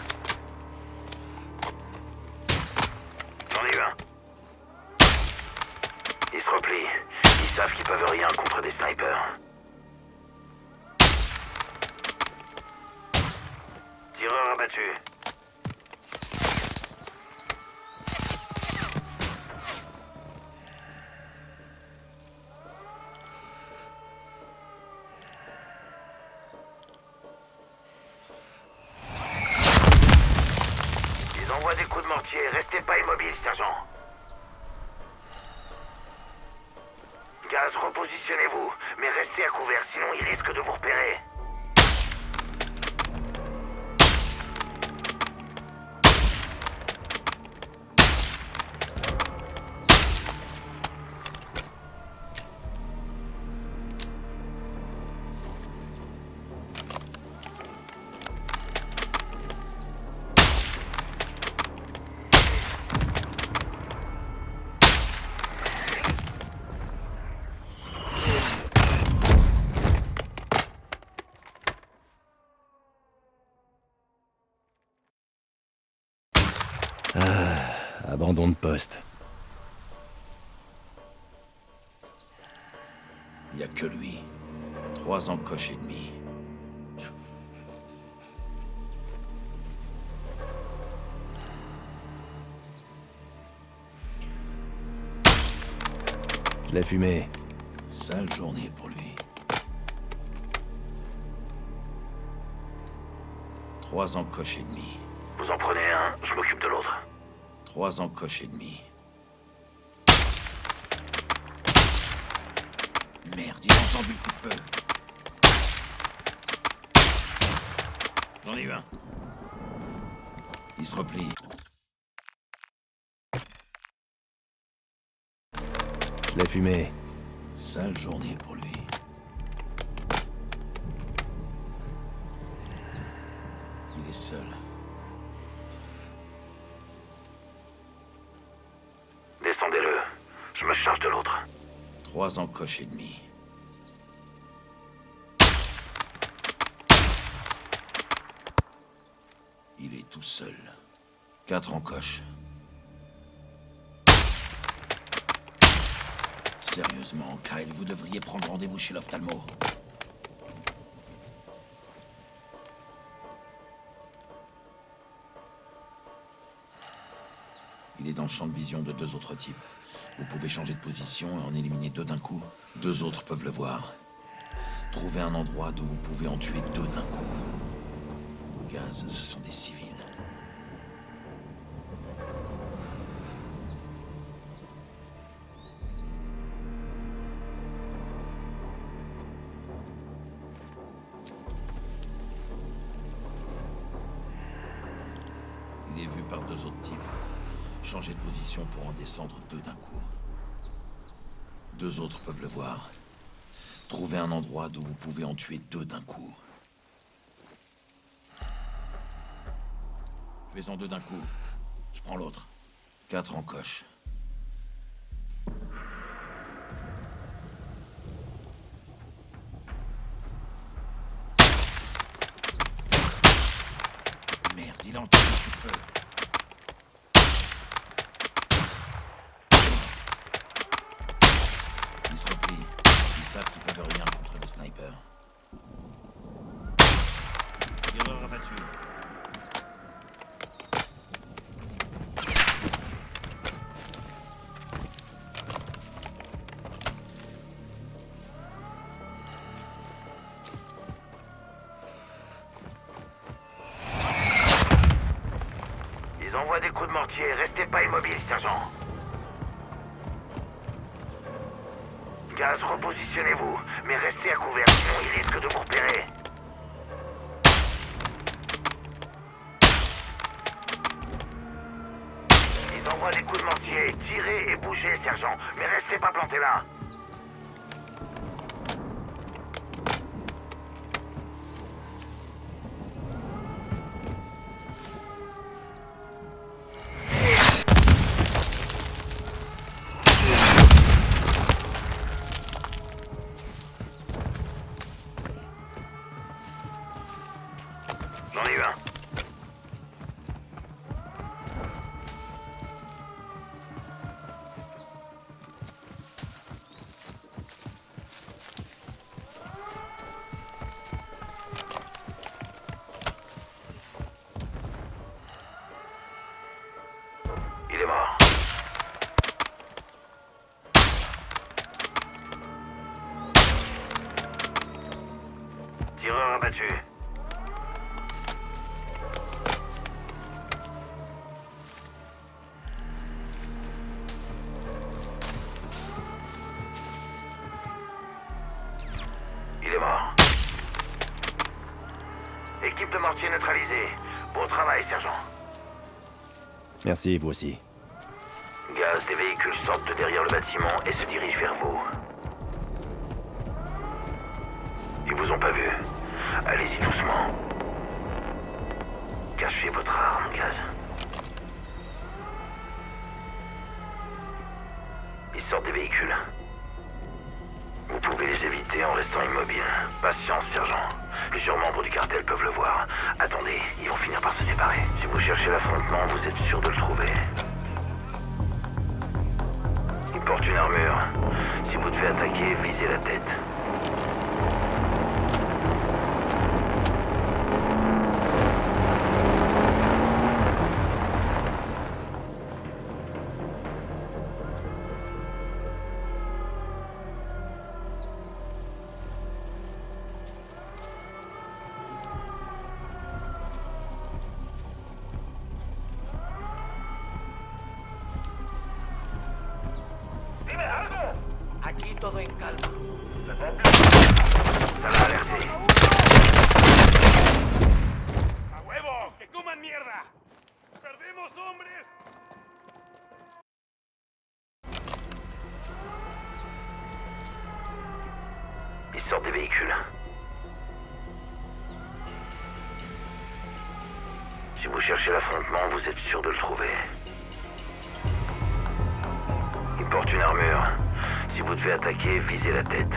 rabattu. Ils envoient des coups de mortier. Restez pas immobile, sergent. Gaz, repositionnez-vous. Mais restez à couvert, sinon ils risquent de vous repérer.
Abandon de poste.
Il n'y a que lui. 3 encoches et demi.
Je l'ai fumé.
Sale journée pour lui. 3 encoches et demi.
Vous en prenez un, je m'occupe de l'autre.
3 encoches et demi. Merde, il a entendu le coup de feu. J'en ai eu un. Il se replie.
Je l'ai fumé.
Sale journée pour lui. Il est seul.
Descendez-le. Je me charge de l'autre.
3 encoches et demi. Il est tout seul. 4 encoches. Sérieusement, Kyle, vous devriez prendre rendez-vous chez l'ophtalmo. Il est dans le champ de vision de 2 autres types. Vous pouvez changer de position et en éliminer 2 d'un coup. 2 autres peuvent le voir. Trouvez un endroit d'où vous pouvez en tuer 2 d'un coup. Gaz, ce sont des civils. Il est vu par 2 autres types. Changez de position pour en descendre 2 d'un coup. 2 autres peuvent le voir. Trouvez un endroit d'où vous pouvez en tuer 2 d'un coup. Tuez-en 2 d'un coup. Je prends l'autre. 4 encoches. Merde, il a entendu le coup de feu. Ils se replient. Ils savent qu'ils peuvent rien contre les snipers. Tireur rabattu.
Ils envoient des coups de mortier. Restez pas immobile, sergent. Gaz, repositionnez-vous. Mais restez à couvert, sinon ils risquent de vous repérer. Ils envoient des coups de mortier. Tirez et bougez, sergent. Mais restez pas plantés là. J'en ai eu un. là-dessus. Il est mort. Équipe de mortier neutralisée. Bon travail, sergent.
Merci, vous aussi.
Gaz, des véhicules sortent de derrière le bâtiment et se dirigent vers vous. Ils vous ont pas vu. Allez-y doucement. Cachez votre arme, Gaz. Ils sortent des véhicules. Vous pouvez les éviter en restant immobile. Patience, sergent. Plusieurs membres du cartel peuvent le voir. Attendez, ils vont finir par se séparer. Si vous cherchez l'affrontement, vous êtes sûr de le trouver. Il porte une armure. Si vous devez attaquer, visez la tête.
Aquí todo en calma.
Ça l'a alerté.
¡A huevo! ¡Que coman mierda! ¡Perdemos hombres!
Ils sortent des véhicules. Si vous cherchez l'affrontement, vous êtes sûr de le trouver. Il porte une armure. Si vous devez attaquer, visez la tête.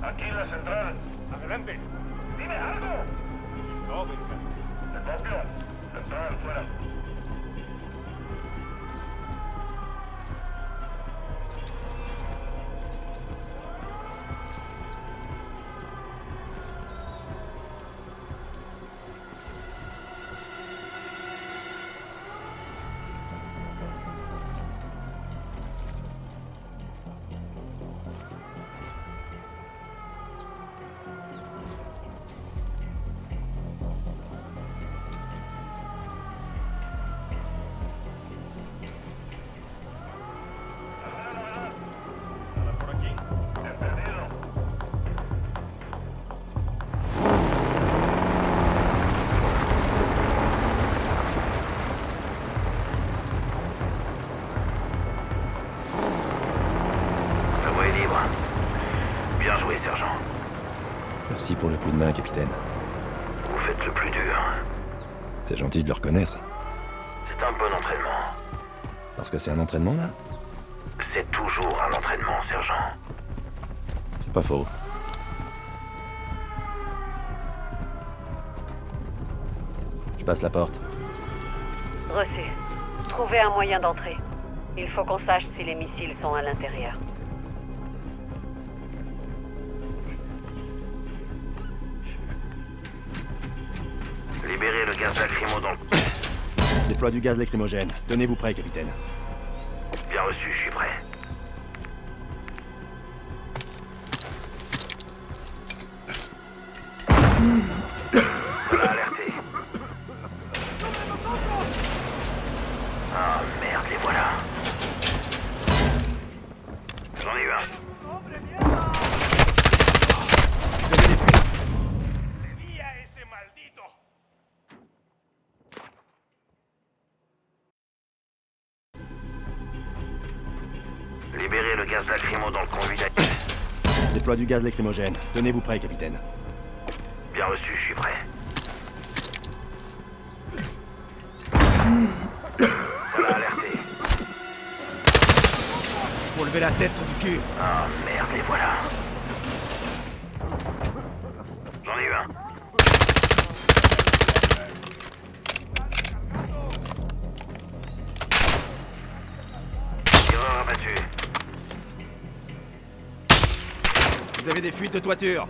Aquí la central. Adelante. ¡Dime algo! No, venga. ¿Se copia? Central, fuera.
Bien joué, sergent.
Merci pour le coup de main, capitaine.
Vous faites le plus dur.
C'est gentil de le reconnaître.
C'est un bon entraînement.
Parce que c'est un entraînement, là?
C'est toujours un entraînement, sergent.
C'est pas faux. Je passe la porte.
Reçu. Trouvez un moyen d'entrer. Il faut qu'on sache si les missiles sont à l'intérieur.
Libérez le gaz lacrymo dans le...
Déploie du gaz lacrymogène. Tenez-vous prêt, capitaine.
Bien reçu, je suis prêt. Ça l'a alerté. Ah merde, les voilà. J'en ai eu un. Libérez le gaz lacrymo dans le conduit d'actif.
Déploie du gaz lacrymogène. Tenez-vous prêt, capitaine.
Bien reçu, je suis prêt. Ça l'a alerté.
Faut lever la tête du cul.
Ah merde, les voilà. J'en ai eu un. Tireur abattu.
Vous avez des fuites de toiture.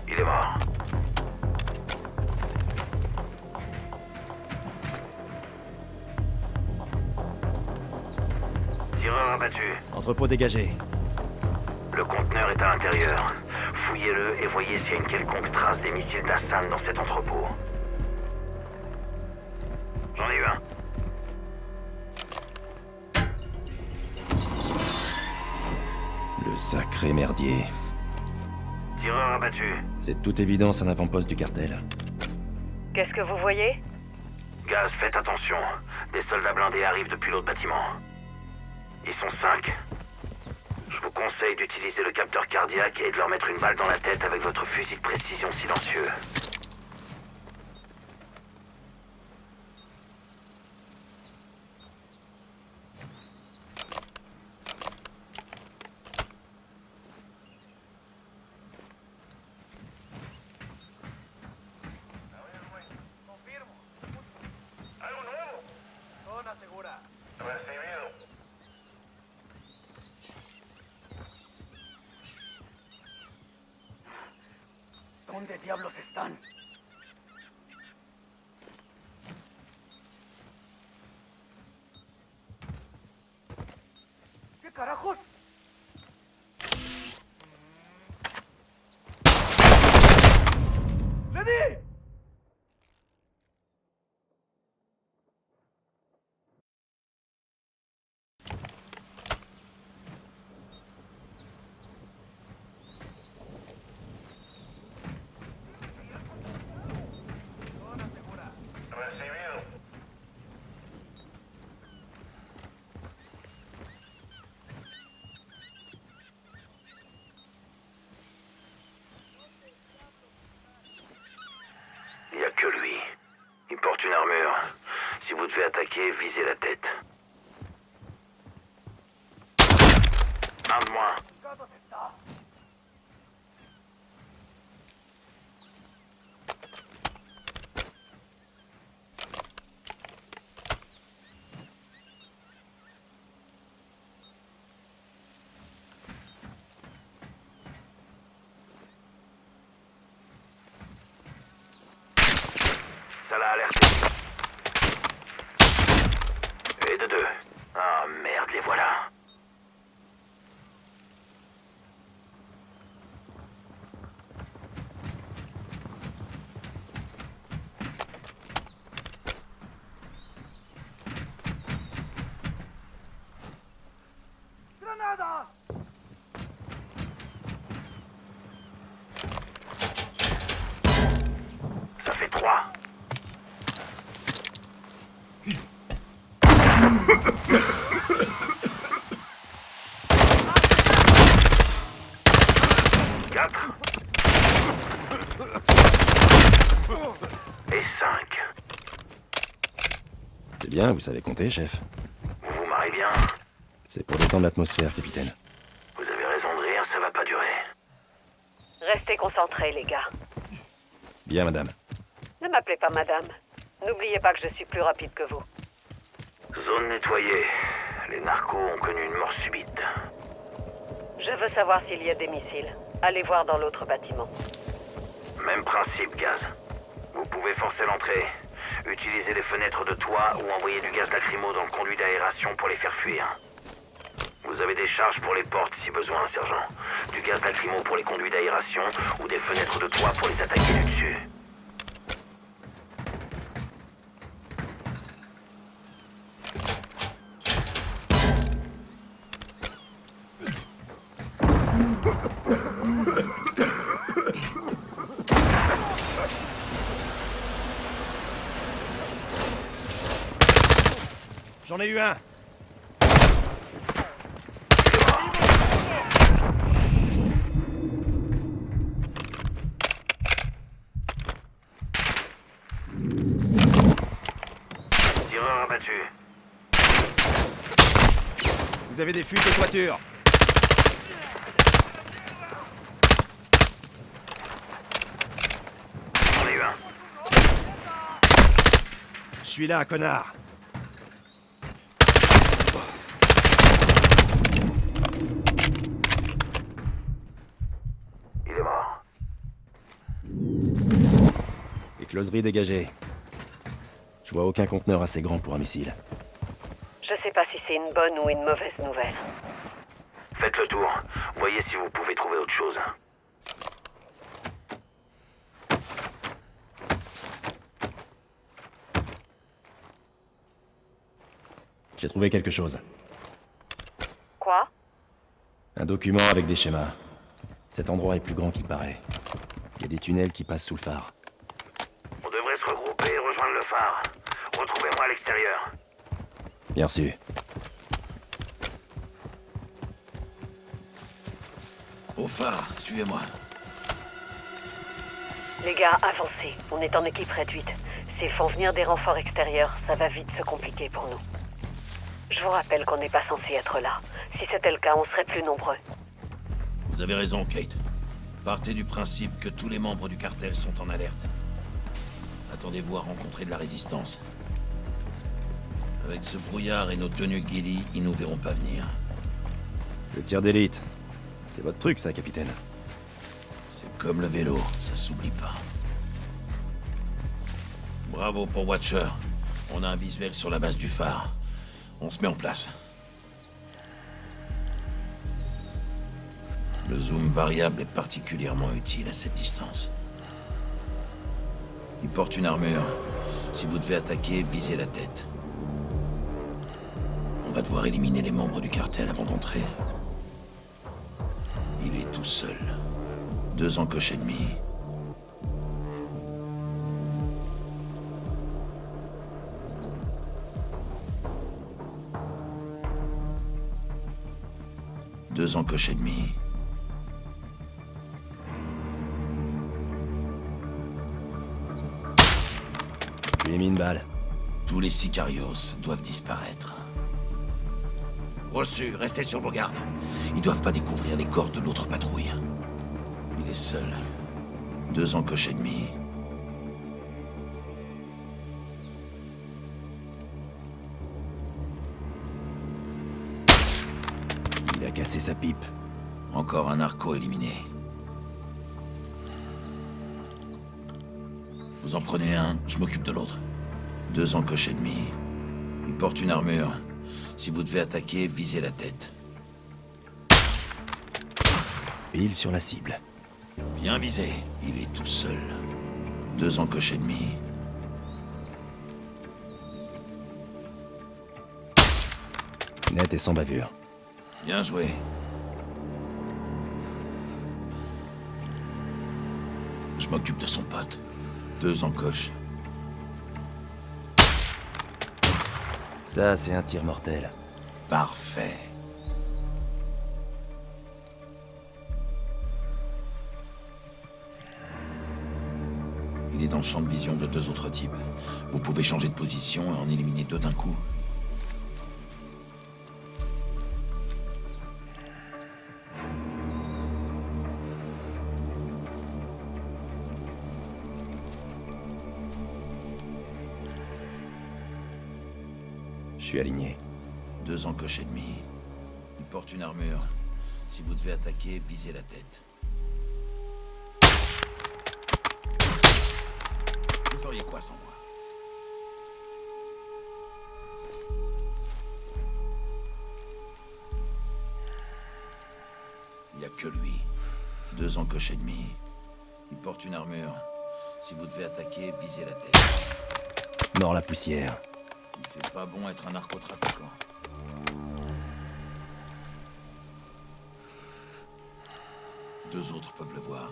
Il est mort. Tireur abattu.
Entrepôt dégagé.
Le conteneur est à l'intérieur. Fouillez-le et voyez s'il y a une quelconque trace des missiles d'Hassan dans cet entrepôt. J'en ai eu un.
Le sacré merdier.
Tireur abattu.
C'est de toute évidence un avant-poste du cartel.
Qu'est-ce que vous voyez?
Gaz, faites attention. Des soldats blindés arrivent depuis l'autre bâtiment. Ils sont 5. Je vous conseille d'utiliser le capteur cardiaque et de leur mettre une balle dans la tête avec votre fusil de précision silencieux.
¿Dónde diablos están? ¿Qué carajos? ¡Le di!
Il n'y a que lui. Il porte une armure. Si vous devez attaquer, visez la tête. Un de moins. Ça l'a alerté. Et de 2. Ah merde, les voilà.
¡Granada!
Ça fait 3. Et 5.
C'est bien, vous savez compter, chef.
Vous vous marrez bien.
C'est pour détendre l'atmosphère, capitaine.
Vous avez raison de rire, ça va pas durer.
Restez concentrés, les gars.
Bien, madame.
Ne m'appelez pas madame. N'oubliez pas que je suis plus rapide que vous.
Zone nettoyée. Les narcos ont connu une mort subite.
Je veux savoir s'il y a des missiles. Allez voir dans l'autre bâtiment.
Même principe, Gaz. Vous pouvez forcer l'entrée, utiliser les fenêtres de toit ou envoyer du gaz lacrymo dans le conduit d'aération pour les faire fuir. Vous avez des charges pour les portes si besoin, sergent. Du gaz lacrymo pour les conduits d'aération ou des fenêtres de toit pour les attaquer du dessus.
J'en ai eu un.
Tireur abattu.
Vous avez des fuites de toiture.
On est eu un.
Je suis là, connard.
Il est mort.
Écloserie dégagée. Je vois aucun conteneur assez grand pour un missile.
Je sais pas si c'est une bonne ou une mauvaise nouvelle.
Faites le tour. Voyez si vous pouvez trouver autre chose.
J'ai trouvé quelque chose.
Quoi?
Un document avec des schémas. Cet endroit est plus grand qu'il paraît. Il y a des tunnels qui passent sous le phare.
On devrait se regrouper et rejoindre le phare. Retrouvez-moi à l'extérieur.
Bien reçu.
Au phare, suivez-moi.
Les gars, avancez. On est en équipe réduite. S'ils font venir des renforts extérieurs, ça va vite se compliquer pour nous. Je vous rappelle qu'on n'est pas censé être là. Si c'était le cas, on serait plus nombreux.
Vous avez raison, Kate. Partez du principe que tous les membres du cartel sont en alerte. Attendez-vous à rencontrer de la résistance. Avec ce brouillard et nos tenues ghillie, ils nous verront pas venir.
Le tir d'élite. C'est votre truc, ça, capitaine.
C'est comme le vélo, ça s'oublie pas. Bravo pour Watcher. On a un visuel sur la base du phare. On se met en place. Le zoom variable est particulièrement utile à cette distance. Il porte une armure. Si vous devez attaquer, visez la tête. On va devoir éliminer les membres du cartel avant d'entrer. Il est tout seul. 2 encoches et demi. Deux encoches et demi.
Tu lui ai mis une balle.
Tous les sicarios doivent disparaître. Reçu, restez sur vos gardes. Ils doivent pas découvrir les corps de l'autre patrouille. Il est seul. 2 encoches et demi.
Il a cassé sa pipe.
Encore un narco éliminé. Vous en prenez un, je m'occupe de l'autre. 2 encoches et demi. Il porte une armure. Si vous devez attaquer, visez la tête.
Pile sur la cible.
Bien visé. Il est tout seul. 2 encoches et demi.
Net et sans bavure.
Bien joué. Je m'occupe de son pote. 2 encoches.
Ça, c'est un tir mortel.
Parfait. Il est dans le champ de vision de 2 autres types. Vous pouvez changer de position et en éliminer 2 d'un coup.
Je suis aligné.
2 encoches et demi. Il porte une armure. Si vous devez attaquer, visez la tête. Vous feriez quoi sans moi? Il n'y a que lui. 2 encoches et demi. Il porte une armure. Si vous devez attaquer, visez la tête.
Mort la poussière.
Il fait pas bon être un narcotrafiquant. Deux autres peuvent le voir.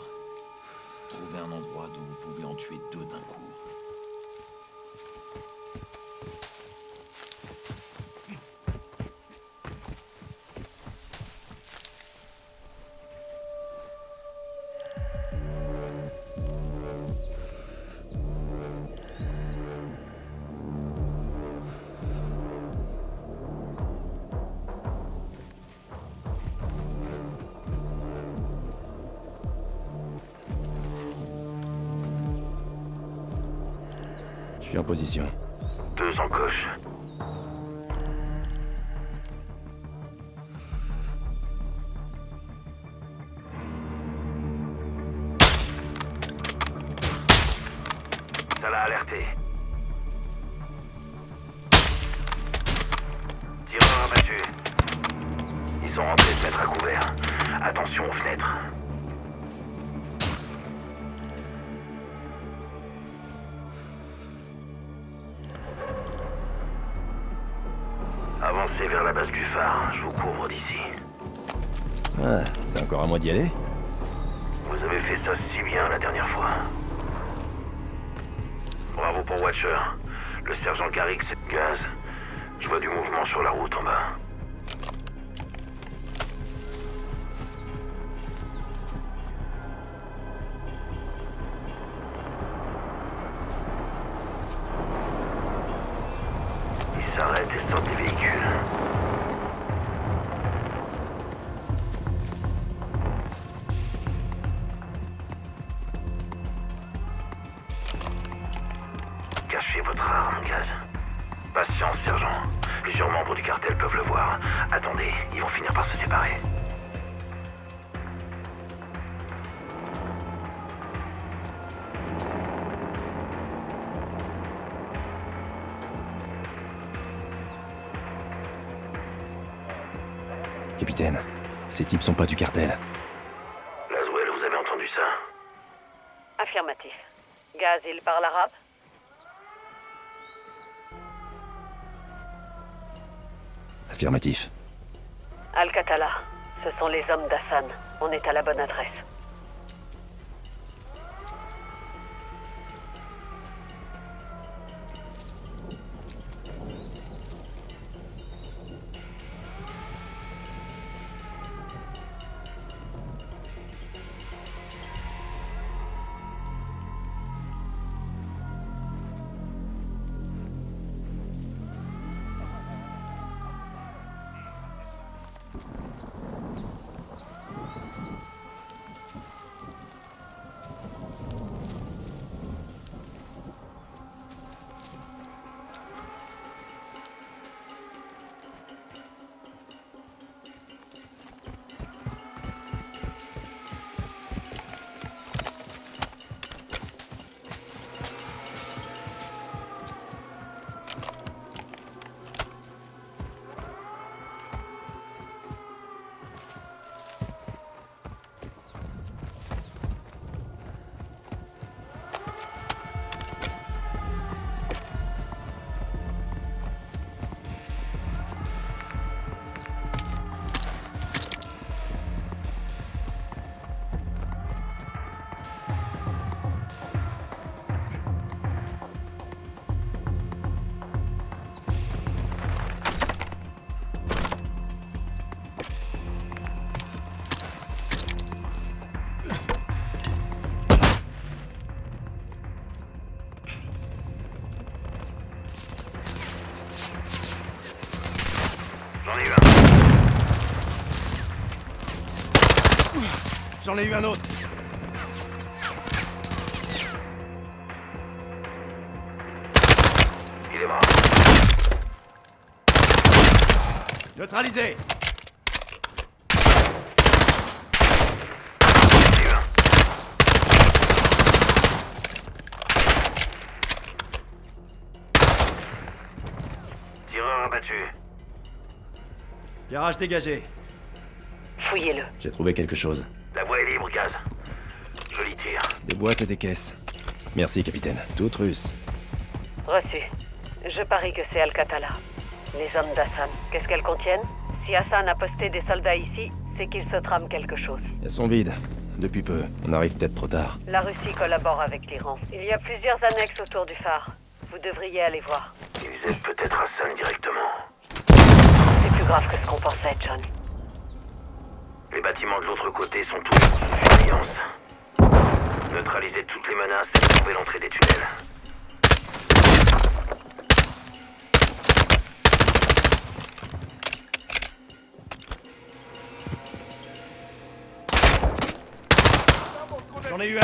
Trouvez un endroit d'où vous pouvez en tuer 2 d'un coup.
Je suis en position.
2 en coche. Ça l'a alerté. Tireur abattu. Ils sont rentrés se mettre à couvert. Attention aux fenêtres. Avancez vers la base du phare. Je vous couvre d'ici.
Ah, c'est encore à moi d'y aller?
Vous avez fait ça si bien la dernière fois. Bravo pour Watcher. Le sergent Garrick, c'est Gaz. Je vois du mouvement sur la route en bas. Ils s'arrêtent et sortent des véhicules. Cachez votre arme, Gaz. Patience, sergent. Plusieurs membres du cartel peuvent le voir. Attendez, ils vont finir par se séparer.
Capitaine, ces types sont pas du cartel.
Laswell, vous avez entendu ça?
Affirmatif. Gaz, il parle arabe?
Affirmatif.
Al-Qatala, ce sont les hommes d'Hassan. On est à la bonne adresse.
J'en ai eu un autre.
Il est mort.
Neutralisé.
Tireur abattu.
Garage dégagé.
Fouillez-le.
J'ai trouvé quelque chose.
La voie est libre, Gaz. Joli tir.
Des boîtes et des caisses. Merci, capitaine. Toutes russes.
Reçu. Je parie que c'est Al-Qatala. Les hommes d'Hassan. Qu'est-ce qu'elles contiennent? Si Hassan a posté des soldats ici, c'est qu'il se trame quelque chose.
Elles sont vides. Depuis peu. On arrive peut-être trop tard.
La Russie collabore avec l'Iran. Il y a plusieurs annexes autour du phare. Vous devriez aller voir.
Ils aident peut-être Hassan directement.
C'est plus grave que ce qu'on pensait, John.
Les bâtiments de l'autre côté sont tous sous surveillance. Neutralisez toutes les menaces et trouvez l'entrée des tunnels.
J'en ai eu un.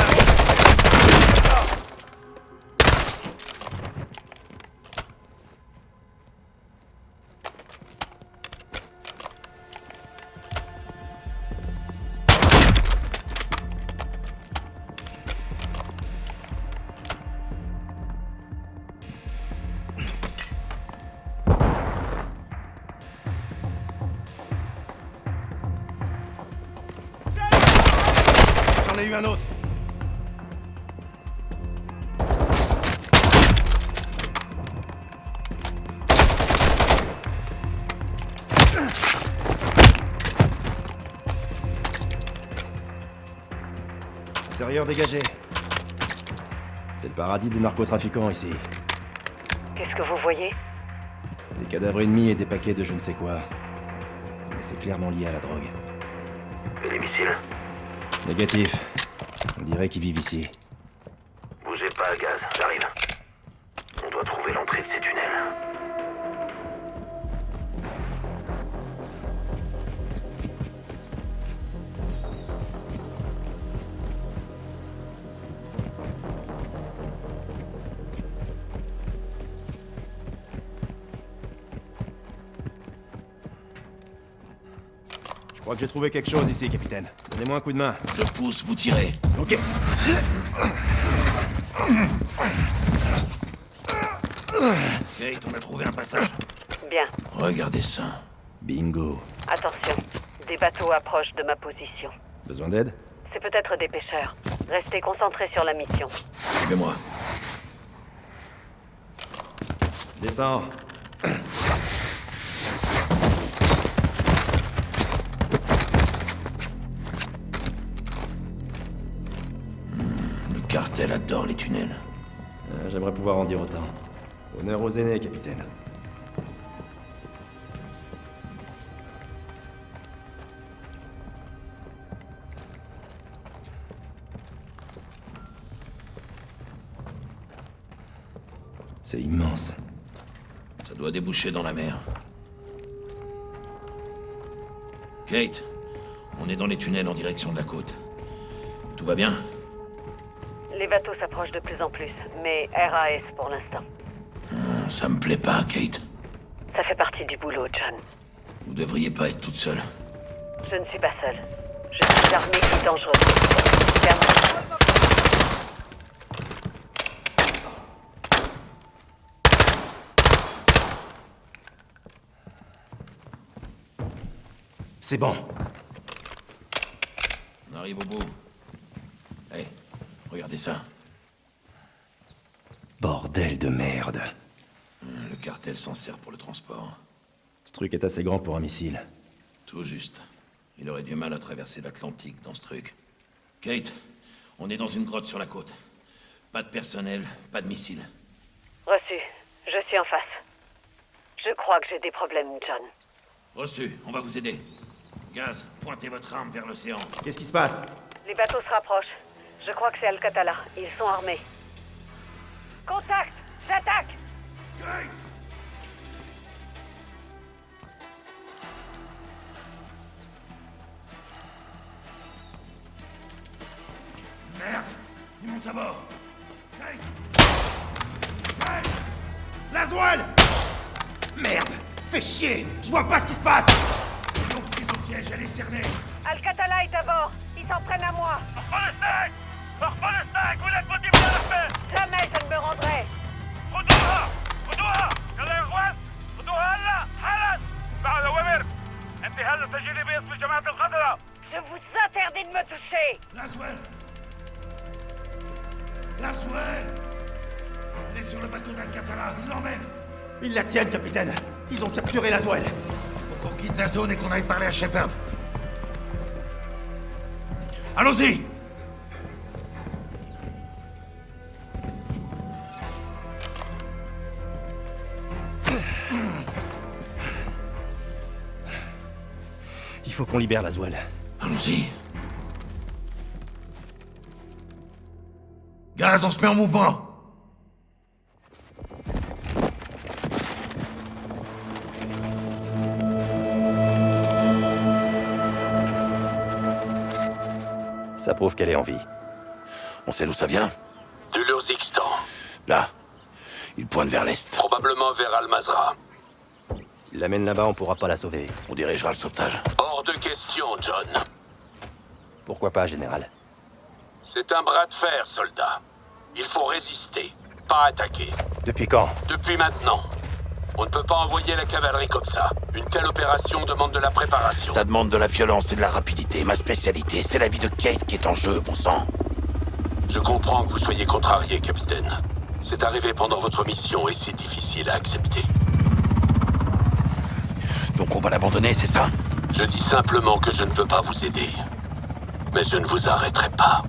J'en ai eu un autre. Intérieur dégagé. C'est le paradis des narcotrafiquants ici.
Qu'est-ce que vous voyez?
Des cadavres ennemis et des paquets de je ne sais quoi. Mais c'est clairement lié à la drogue.
Et les missiles?
Négatif. On dirait qu'ils vivent ici.
Bougez pas, Gaz, j'arrive. On doit trouver l'entrée de ces tunnels.
Je crois que j'ai trouvé quelque chose ici, capitaine. Donnez-moi un coup de main.
Je pousse, vous tirez.
Ok.
Kate, on a trouvé un passage.
Bien.
Regardez ça.
Bingo.
Attention. Des bateaux approchent de ma position.
Besoin d'aide?
C'est peut-être des pêcheurs. Restez concentrés sur la mission.
Suivez-moi.
Descends.
Le cartel adore les tunnels.
J'aimerais pouvoir en dire autant. Honneur aux aînés, capitaine. C'est immense.
Ça doit déboucher dans la mer. Kate, on est dans les tunnels en direction de la côte. Tout va bien?
Les bateaux s'approchent de plus en plus, mais RAS pour l'instant.
Ça me plaît pas, Kate.
Ça fait partie du boulot, John.
Vous devriez pas être toute seule.
Je ne suis pas seule. Je suis armée et dangereuse. Ferme.
C'est bon.
On arrive au bout. Hey, regardez ça.
Bordel de merde.
Le cartel s'en sert pour le transport.
Ce truc est assez grand pour un missile.
Tout juste. Il aurait du mal à traverser l'Atlantique dans ce truc. Kate, on est dans une grotte sur la côte. Pas de personnel, pas de missiles.
Reçu. Je suis en face. Je crois que j'ai des problèmes, John.
Reçu, on va vous aider. Gaz, pointez votre arme vers l'océan.
Qu'est-ce qui se passe?
Les bateaux se rapprochent. Je crois que c'est Alcatala. Ils sont armés. Contact! J'attaque!
Merde! Ils montent à bord! La Zouelle!
Merde! Fais chier! Je vois pas ce qui se passe!
Ils ont pris au piège, elle est cernée!
Alcatala est à bord. Ils s'en prennent à moi.
Pas le steak! Pas le steak! Vous n'êtes pas du bien à faire!
Jamais je ne me rendrai.
خدوها! خدوها! يلا يا اخوان! خدوها هلا! حالا! بعد اوامر! انت هلا سجلي باسم جماعة الخضراء!
Je vous interdis de me toucher.
La Zouelle! La Zouelle! Elle est sur le bateau d'Alcatala, ils l'emmènent!
Ils la tiennent, capitaine! Ils ont capturé la Zouelle!
Faut qu'on quitte la zone et qu'on aille parler à Shepard. Allons-y!
Il faut qu'on libère la Zouelle.
Allons-y.
Gaz, on se met en mouvement!
Ça prouve qu'elle est en vie.
On sait d'où ça vient?
De l'Urzikistan.
Là. Il pointe vers l'est.
Probablement vers Al-Mazrah.
S'il l'amène là-bas, on pourra pas la sauver.
On dirigera le sauvetage.
Hors de question, John.
Pourquoi pas, général?
C'est un bras de fer, soldat. Il faut résister, pas attaquer.
Depuis quand?
Depuis maintenant. On ne peut pas envoyer la cavalerie comme ça. Une telle opération demande de la préparation.
Ça demande de la violence et de la rapidité. Ma spécialité, c'est la vie de Kate qui est en jeu, bon sang.
Je comprends que vous soyez contrarié, capitaine. C'est arrivé pendant votre mission et c'est difficile à accepter.
Donc on va l'abandonner, c'est ça?
Je dis simplement que je ne peux pas vous aider. Mais je ne vous arrêterai pas.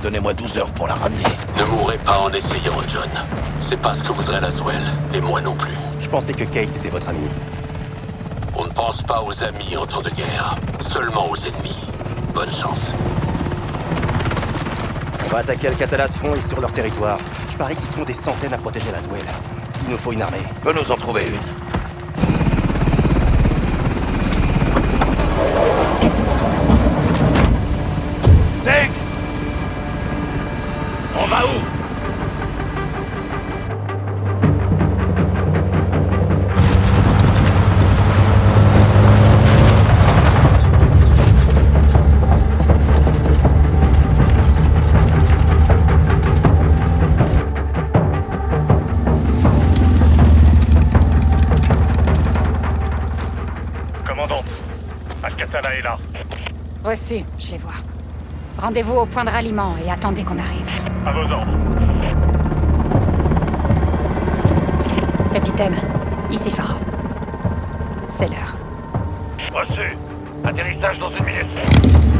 Donnez-moi 12 heures pour la ramener.
Ne mourrez pas en essayant, John. C'est pas ce que voudrait Laswell, et moi non plus.
Je pensais que Kate était votre amie.
On ne pense pas aux amis en temps de guerre, seulement aux ennemis. Bonne chance.
On va attaquer Al-Qatala de front et sur leur territoire. Je parie qu'ils sont des centaines à protéger Laswell. Il nous faut une armée.
Peut nous en trouver une.
Nick!
On va où?
Commandante, Al-Qatala est là.
Reçu, je les vois. Rendez-vous au point de ralliement et attendez qu'on arrive.
À vos ordres.
Capitaine, ici Farah. C'est l'heure.
Reçu. Atterrissage dans 1 minute.